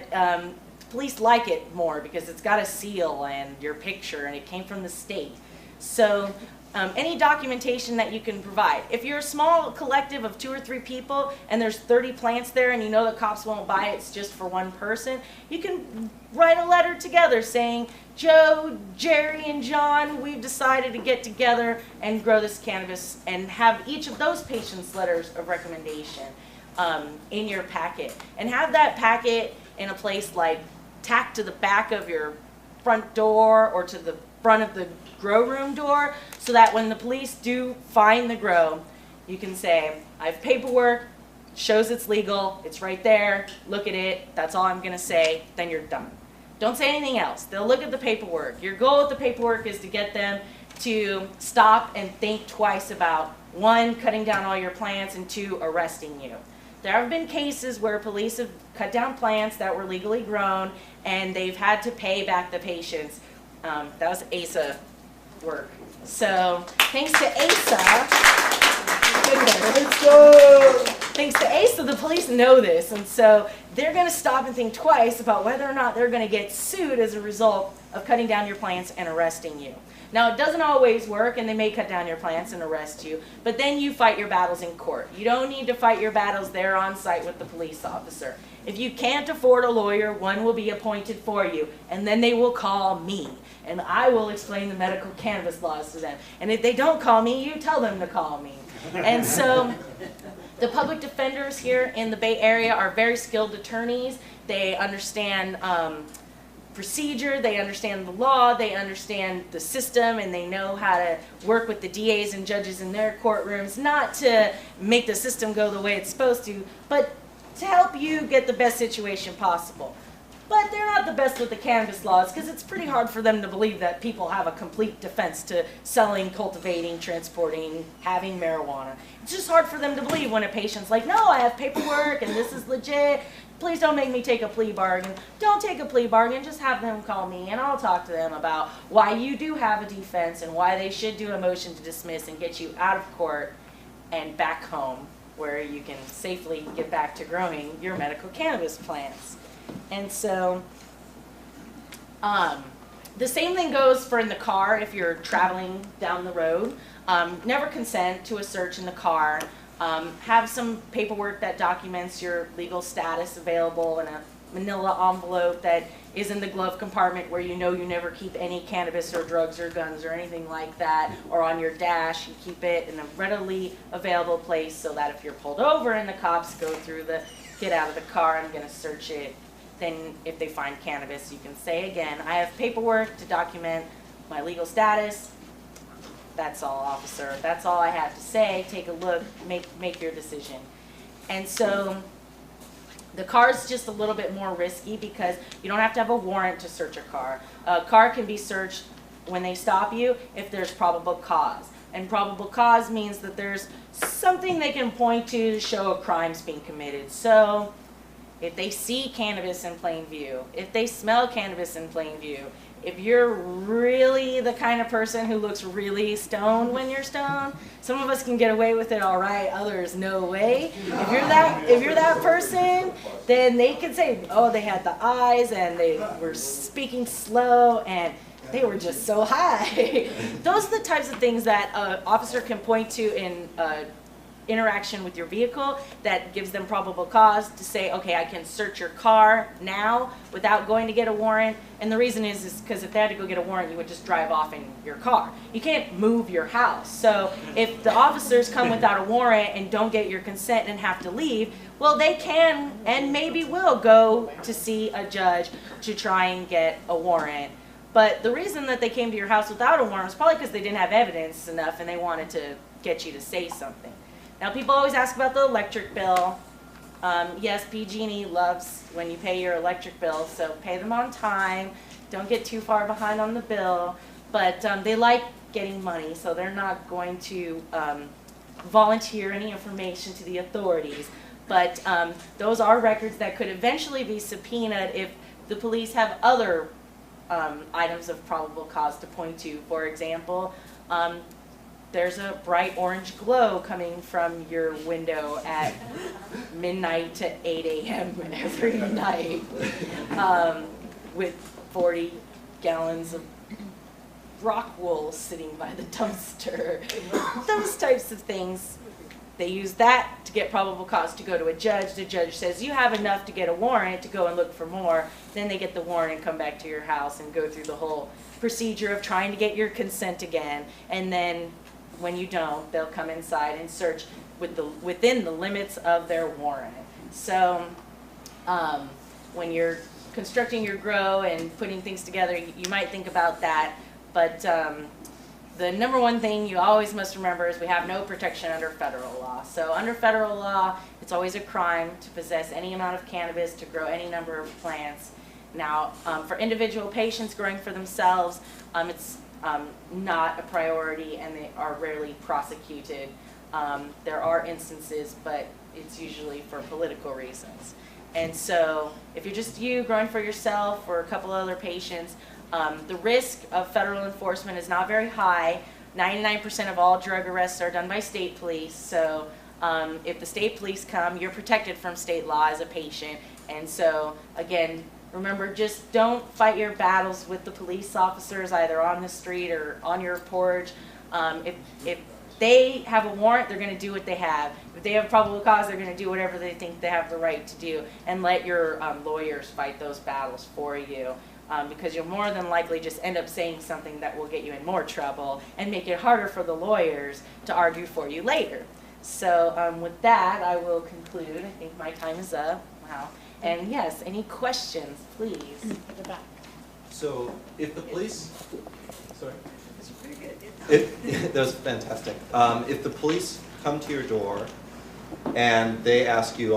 police like it more because it's got a seal and your picture and it came from the state. So any documentation that you can provide. If you're a small collective of 2 or 3 people and there's 30 plants there and you know the cops won't buy it, it's just for one person, you can write a letter together saying, Joe, Jerry, and John, we've decided to get together and grow this cannabis, and have each of those patients' letters of recommendation in your packet. And have that packet in a place like tacked to the back of your front door or to the front of the grow room door, so that when the police do find the grow, you can say, I have paperwork, shows it's legal, it's right there, look at it, that's all I'm going to say, then you're done. Don't say anything else. They'll look at the paperwork. Your goal with the paperwork is to get them to stop and think twice about, 1, cutting down all your plants, and 2, arresting you. There have been cases where police have cut down plants that were legally grown and they've had to pay back the patients. That was ASA work. So thanks to ASA, thanks to ASA, the police know this, and so they're going to stop and think twice about whether or not they're going to get sued as a result of cutting down your plants and arresting you. Now, it doesn't always work, and they may cut down your plants and arrest you, but then you fight your battles in court. You don't need to fight your battles there on site with the police officer. If you can't afford a lawyer, one will be appointed for you, and then they will call me, and I will explain the medical cannabis laws to them. And if they don't call me, you tell them to call me. And so the public defenders here in the Bay Area are very skilled attorneys. They understand procedure, they understand the law, they understand the system, and they know how to work with the DAs and judges in their courtrooms, not to make the system go the way it's supposed to, but to help you get the best situation possible. But they're not the best with the cannabis laws, because it's pretty hard for them to believe that people have a complete defense to selling, cultivating, transporting, having marijuana. It's just hard for them to believe when a patient's like, no, I have paperwork and this is legit. Please don't make me take a plea bargain. Don't take a plea bargain, just have them call me and I'll talk to them about why you do have a defense and why they should do a motion to dismiss and get you out of court and back home where you can safely get back to growing your medical cannabis plants. And so the same thing goes for in the car if you're traveling down the road. Never consent to a search in the car. Have some paperwork that documents your legal status available in a manila envelope that is in the glove compartment where you know you never keep any cannabis or drugs or guns or anything like that, or on your dash. You keep it in a readily available place so that if you're pulled over and the cops go through the get out of the car, I'm going to search it, then if they find cannabis, you can say again, I have paperwork to document my legal status. That's all, officer. That's all I have to say. Take a look, make your decision. And so the car is just a little bit more risky because you don't have to have a warrant to search a car. A car can be searched when they stop you if there's probable cause. And probable cause means that there's something they can point to show a crime's being committed. So if they see cannabis in plain view, if they smell cannabis in plain view, If you're really the kind of person who looks really stoned when you're stoned, some of us can get away with it all right, others no way. If you're that person, then they can say, oh, they had the eyes and they were speaking slow and they were just so high. Those are the types of things that an officer can point to in interaction with your vehicle that gives them probable cause to say, okay, I can search your car now without going to get a warrant. And the reason is because if they had to go get a warrant, you would just drive off in your car. You can't move your house. So if the officers come without a warrant and don't get your consent and have to leave, well, they can and maybe will go to see a judge to try and get a warrant. But the reason that they came to your house without a warrant was probably because they didn't have evidence enough and they wanted to get you to say something. Now, people always ask about the electric bill. Yes, PG&E loves when you pay your electric bill, so pay them on time. Don't get too far behind on the bill. But they like getting money, so they're not going to volunteer any information to the authorities. But those are records that could eventually be subpoenaed if the police have other items of probable cause to point to. For example, there's a bright orange glow coming from your window at midnight to 8 a.m. every night with 40 gallons of rock wool sitting by the dumpster. Those types of things. They use that to get probable cause to go to a judge. The judge says, you have enough to get a warrant to go and look for more. Then they get the warrant and come back to your house and go through the whole procedure of trying to get your consent again. And then when you don't, they'll come inside and search within the limits of their warrant. So when you're constructing your grow and putting things together, you might think about that. But the number one thing you always must remember is we have no protection under federal law. So under federal law, it's always a crime to possess any amount of cannabis, to grow any number of plants. Now, for individual patients growing for themselves, it's not a priority and they are rarely prosecuted. There are instances, but it's usually for political reasons. And so if you're just you growing for yourself or a couple other patients, the risk of federal enforcement is not very high. 99% of all drug arrests are done by state police. So if the state police come, you're protected from state law as a patient. And so again, remember, just don't fight your battles with the police officers either on the street or on your porch. If they have a warrant, they're going to do what they have. If they have probable cause, they're going to do whatever they think they have the right to do, and let your lawyers fight those battles for you. Because you'll more than likely just end up saying something that will get you in more trouble and make it harder for the lawyers to argue for you later. So with that, I will conclude. I think my time is up. Wow. And yes, any questions, please? At the back. So if the police, sorry? That's pretty good. That was fantastic. If the police come to your door and they ask you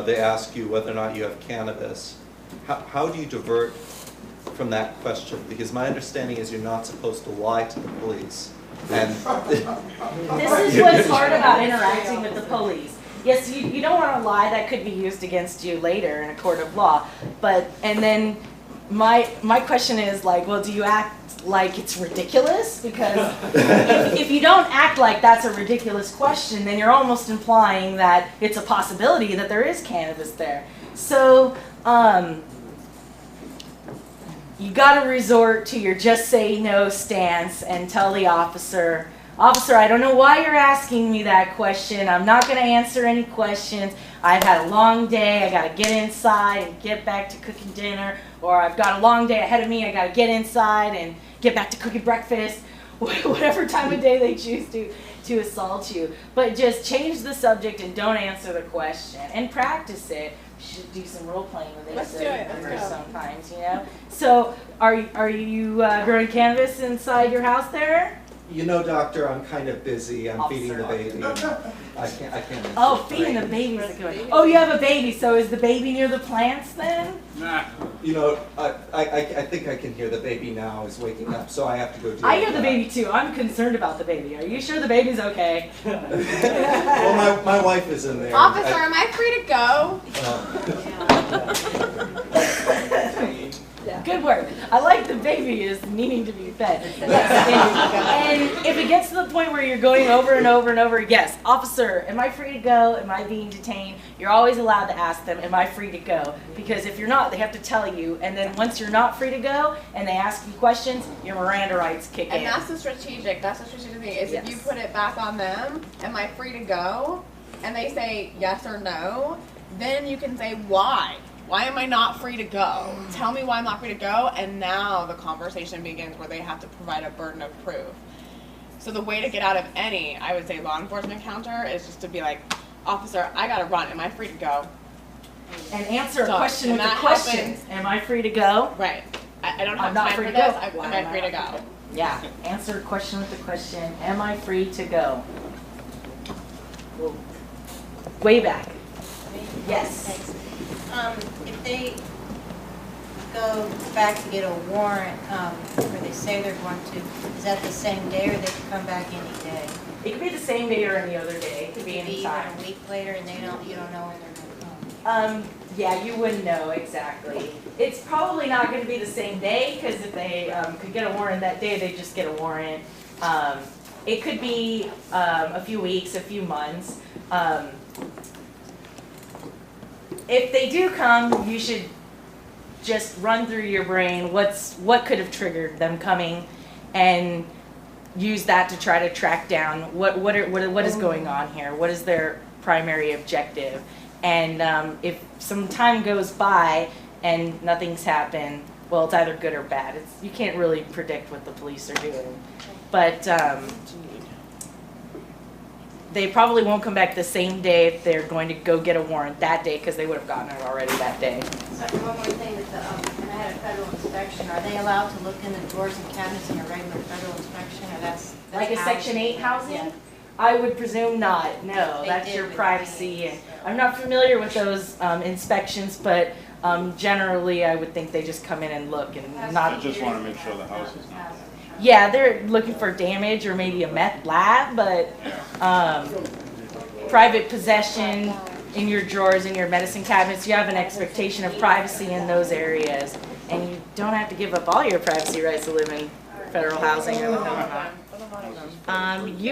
they ask you whether or not you have cannabis, how do you divert from that question? Because my understanding is you're not supposed to lie to the police. And this is what's hard about interacting with the police. Yes, you don't want to lie. That could be used against you later in a court of law. And then my question is like, well, do you act like it's ridiculous? Because if you don't act like that's a ridiculous question, then you're almost implying that it's a possibility that there is cannabis there. So you got to resort to your just say no stance and tell the officer, Officer, I don't know why you're asking me that question. I'm not going to answer any questions. I've had a long day. I got to get inside and get back to cooking dinner. Or I've got a long day ahead of me. I got to get inside and get back to cooking breakfast. Whatever time of day they choose to assault you. But just change the subject and don't answer the question. And practice it. You should do some role playing with it sometimes, you know. So are you growing cannabis inside your house there? You know, doctor, I'm kind of busy. I'm feeding the baby. I can't. Oh, feeding the baby is a good one. Oh, you have a baby, so is the baby near the plants then? Nah. You know, I think I can hear the baby now is waking up, so I have to go do I hear the baby too. I'm concerned about the baby. Are you sure the baby's okay? Well, my wife is in there. Officer, am I free to go? Good work. I like the baby is needing to be fed. Yes. And if it gets to the point where you're going over and over and over, yes, officer, am I free to go? Am I being detained? You're always allowed to ask them, am I free to go? Because if you're not, they have to tell you. And then once you're not free to go and they ask you questions, your Miranda rights kick in. And that's the strategic thing is if you put it back on them, am I free to go? And they say yes or no, then you can say why. Why am I not free to go? Tell me why I'm not free to go, and now the conversation begins where they have to provide a burden of proof. So the way to get out of any, I would say, law enforcement encounter is just to be like, officer, I gotta run. Am I free to go? And answer a question with a question. Am I free to go? Right. I don't have I'm not time free for to go. this. Am I free to go? Yeah. Answer a question with a question. Am I free to go? Way back. Yes. Thanks. If they go back to get a warrant, or they say they're going to, is that the same day or they can come back any day? It could be the same day or any other day. It could be any time. Even a week later and you don't know when they're going to come? Yeah, you wouldn't know exactly. It's probably not going to be the same day because if they could get a warrant that day, they just get a warrant. It could be a few weeks, a few months. If they do come, you should just run through your brain what could have triggered them coming, and use that to try to track down what is going on here. What is their primary objective? And if some time goes by and nothing's happened, well, it's either good or bad. You can't really predict what the police are doing, but. They probably won't come back the same day if they're going to go get a warrant that day because they would have gotten it already that day. So one more thing with when I had a federal inspection, are they allowed to look in the drawers and cabinets in a regular federal inspection, or that's like a Section 8 housing? Yeah. I would presume not. No, that's your privacy. And I'm not familiar with those inspections, but generally I would think they just come in and look and not. I just want to make sure the house is not. Yeah, they're looking for damage or maybe a meth lab, but private possession in your drawers, in your medicine cabinets, you have an expectation of privacy in those areas. And you don't have to give up all your privacy rights to live in federal housing. You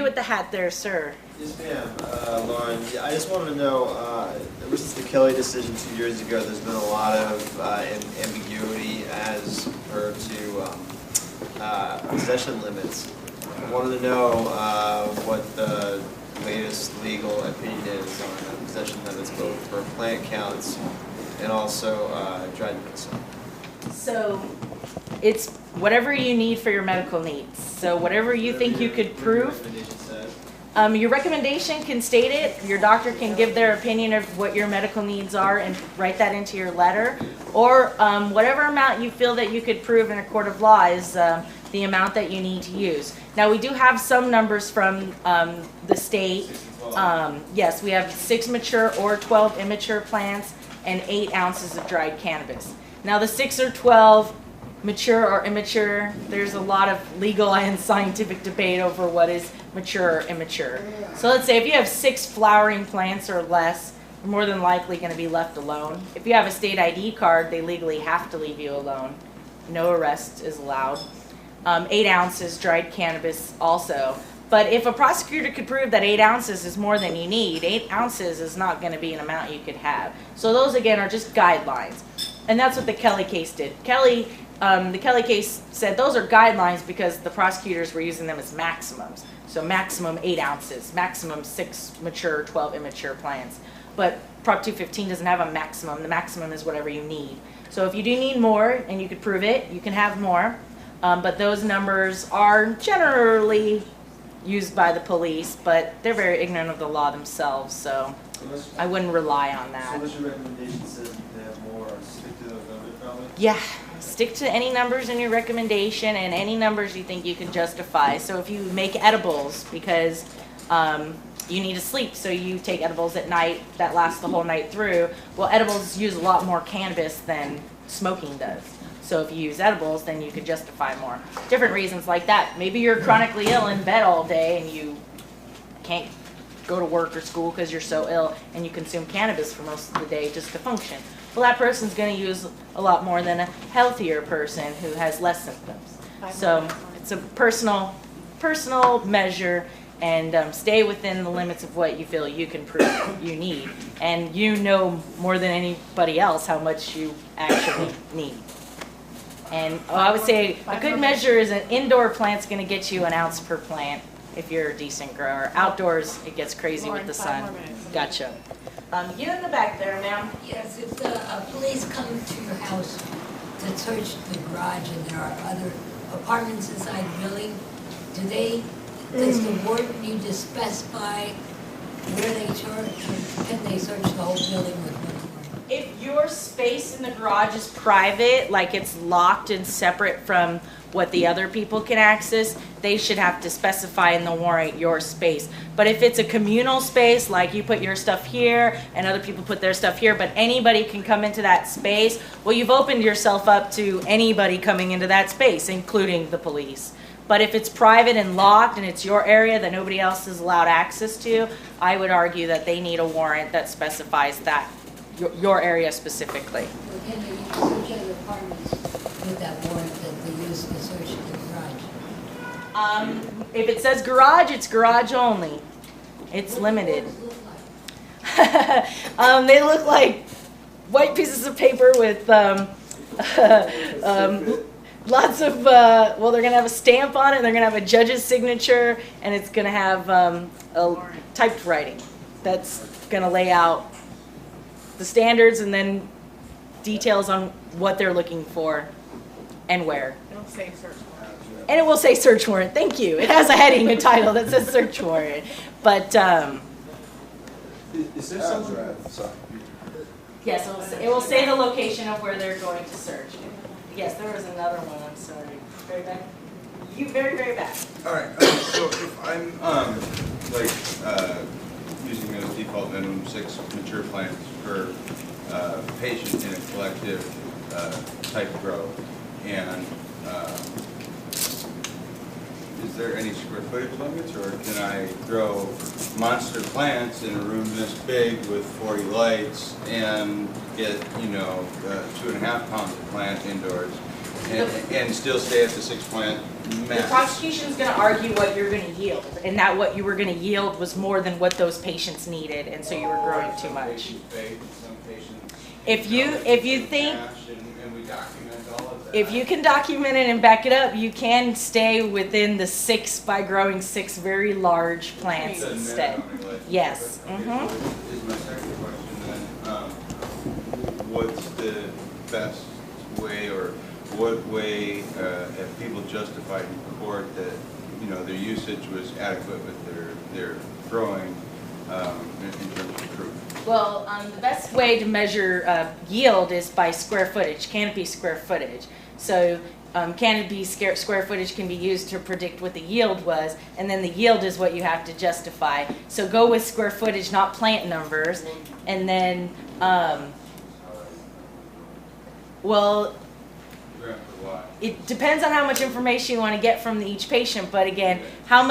with the hat there, sir. Yes, ma'am. Lauren, I just wanted to know, ever since the Kelly decision 2 years ago, there's been a lot of ambiguity as per to possession limits. I wanted to know what the latest legal opinion is on possession limits, both for plant counts and also dried medicine. So it's whatever you need for your medical needs. So whatever you think you could prove. Your recommendation can state it. Your doctor can give their opinion of what your medical needs are and write that into your letter. Or whatever amount you feel that you could prove in a court of law is the amount that you need to use. Now we do have some numbers from the state. Yes, we have 6 mature or 12 immature plants and 8 ounces of dried cannabis. Now the 6 or 12 mature or immature, there's a lot of legal and scientific debate over what is mature or immature. So let's say if you have 6 flowering plants or less, you're more than likely going to be left alone. If you have a state ID card, they legally have to leave you alone. No arrest is allowed. 8 ounces dried cannabis also. But if a prosecutor could prove that 8 ounces is more than you need, 8 ounces is not going to be an amount you could have. So those again are just guidelines. And that's what the Kelly case did. The Kelly case said those are guidelines because the prosecutors were using them as maximums. So maximum 8 ounces, maximum 6 mature, 12 immature plants. But Prop 215 doesn't have a maximum. The maximum is whatever you need. So if you do need more and you could prove it, you can have more. But those numbers are generally used by the police, but they're very ignorant of the law themselves, so I wouldn't rely on that. So unless your recommendation says you can have more, stick to those numbers probably? Yeah, stick to any numbers in your recommendation and any numbers you think you can justify. So if you make edibles because you need to sleep, so you take edibles at night that last the whole night through, well, edibles use a lot more cannabis than smoking does. So if you use edibles, then you could justify more. Different reasons like that. Maybe you're chronically ill in bed all day and you can't go to work or school because you're so ill and you consume cannabis for most of the day just to function. Well, that person's going to use a lot more than a healthier person who has less symptoms. So it's a personal measure, and stay within the limits of what you feel you can prove you need. And you know more than anybody else how much you actually need. And I would say a good measure is an indoor plant's going to get you an ounce per plant if you're a decent grower. Outdoors, it gets crazy with the sun. Gotcha. You in the back there, ma'am. Yes, if the police come to your house to search the garage and there are other apartments inside the building, does the warden need to specify where they search, or can they search the whole building with one warrant? If your space in the garage is private, like it's locked and separate from what the other people can access, they should have to specify in the warrant your space. But if it's a communal space, like you put your stuff here and other people put their stuff here, but anybody can come into that space, well, you've opened yourself up to anybody coming into that space, including the police. But if it's private and locked and it's your area that nobody else is allowed access to, I would argue that they need a warrant that specifies that, your area specifically. Or can they search other apartments with that warrant that they use to search the garage? If it says garage, it's garage only. It's limited. They look like white pieces of paper with lots of, well, they're going to have a stamp on it, and they're going to have a judge's signature, and it's going to have a typed writing that's going to lay out the standards and then details on what they're looking for and where. It'll say search warrant. And it will say search warrant. Thank you. It has a heading, a title that says search warrant. But Is there something? yes, it will say the location of where they're going to search. Yes, there was another one. I'm sorry. Very back. You very back. All right. So if I'm using as default minimum 6 mature plants per patient in a collective type grow, and is there any square footage limits, or can I grow monster plants in a room this big with 40 lights and get, a 2.5 pounds of plant indoors and still stay at the 6 plant max? The prosecution's going to argue what you're going to yield, and that what you were going to yield was more than what those patients needed, and so you were growing too much. If you think, if you can document it and back it up, you can stay within the 6 by growing 6 very large plants instead. Yes. Is my second question then, what's the best way, or what way have people justified in court that their usage was adequate with their growing in terms of proof? Well, the best way to measure yield is by square footage, canopy square footage. So canopy square footage can be used to predict what the yield was, and then the yield is what you have to justify. So go with square footage, not plant numbers, and then, well, it depends on how much information you want to get from each patient, but again, how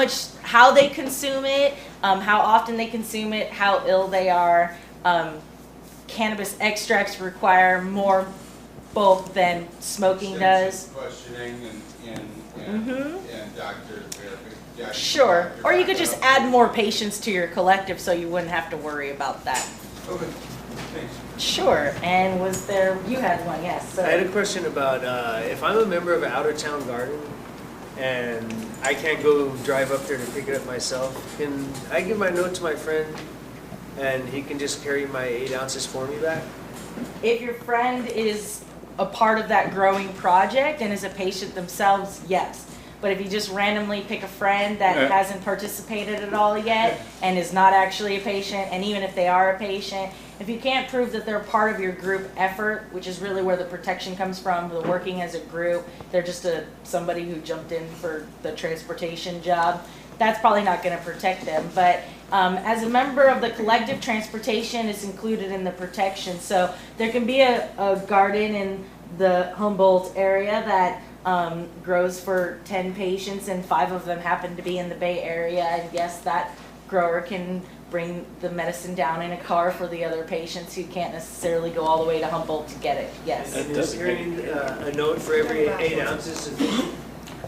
they consume it, how often they consume it, how ill they are. Cannabis extracts require more bulk than smoking does. Questioning and doctor verification. Sure, or you could just add more patients to your collective so you wouldn't have to worry about that. Okay, thanks. Sure, and was there, you had one, yes. So. I had a question about if I'm a member of an out-of-town garden and I can't go drive up there to pick it up myself, can I give my note to my friend and he can just carry my 8 ounces for me back? If your friend is a part of that growing project and is a patient themselves, yes. But if you just randomly pick a friend that hasn't participated at all yet and is not actually a patient, and even if they are a patient, if you can't prove that they're part of your group effort, which is really where the protection comes from, the working as a group, they're just somebody who jumped in for the transportation job, that's probably not going to protect them. But as a member of the collective, transportation is included in the protection. So there can be a garden in the Humboldt area that grows for 10 patients and 5 of them happen to be in the Bay Area, and yes, that grower can bring the medicine down in a car for the other patients who can't necessarily go all the way to Humboldt to get it. Yes. And is carrying a note for every 8 ounces sufficient?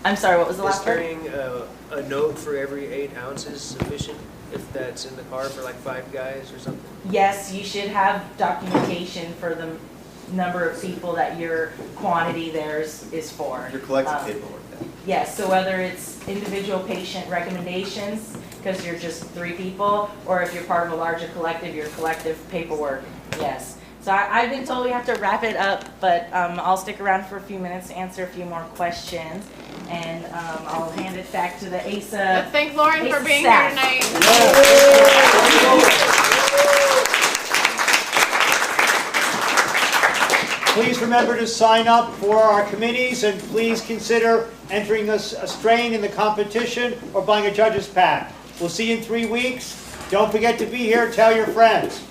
I'm sorry, what was the last part? Is carrying a note for every 8 ounces sufficient if that's in the car for like 5 guys or something? Yes, you should have documentation for the number of people that your quantity there is for. Your collective paperwork. Yes, so whether it's individual patient recommendations, because you're just 3 people, or if you're part of a larger collective, your collective paperwork, yes. So I've been told we have to wrap it up, but I'll stick around for a few minutes to answer a few more questions, and I'll hand it back to the ASA. Let's thank Lauren for being staff. here tonight. Please remember to sign up for our committees, and please consider entering a strain in the competition or buying a judge's pack. We'll see you in 3 weeks. Don't forget to be here. Tell your friends.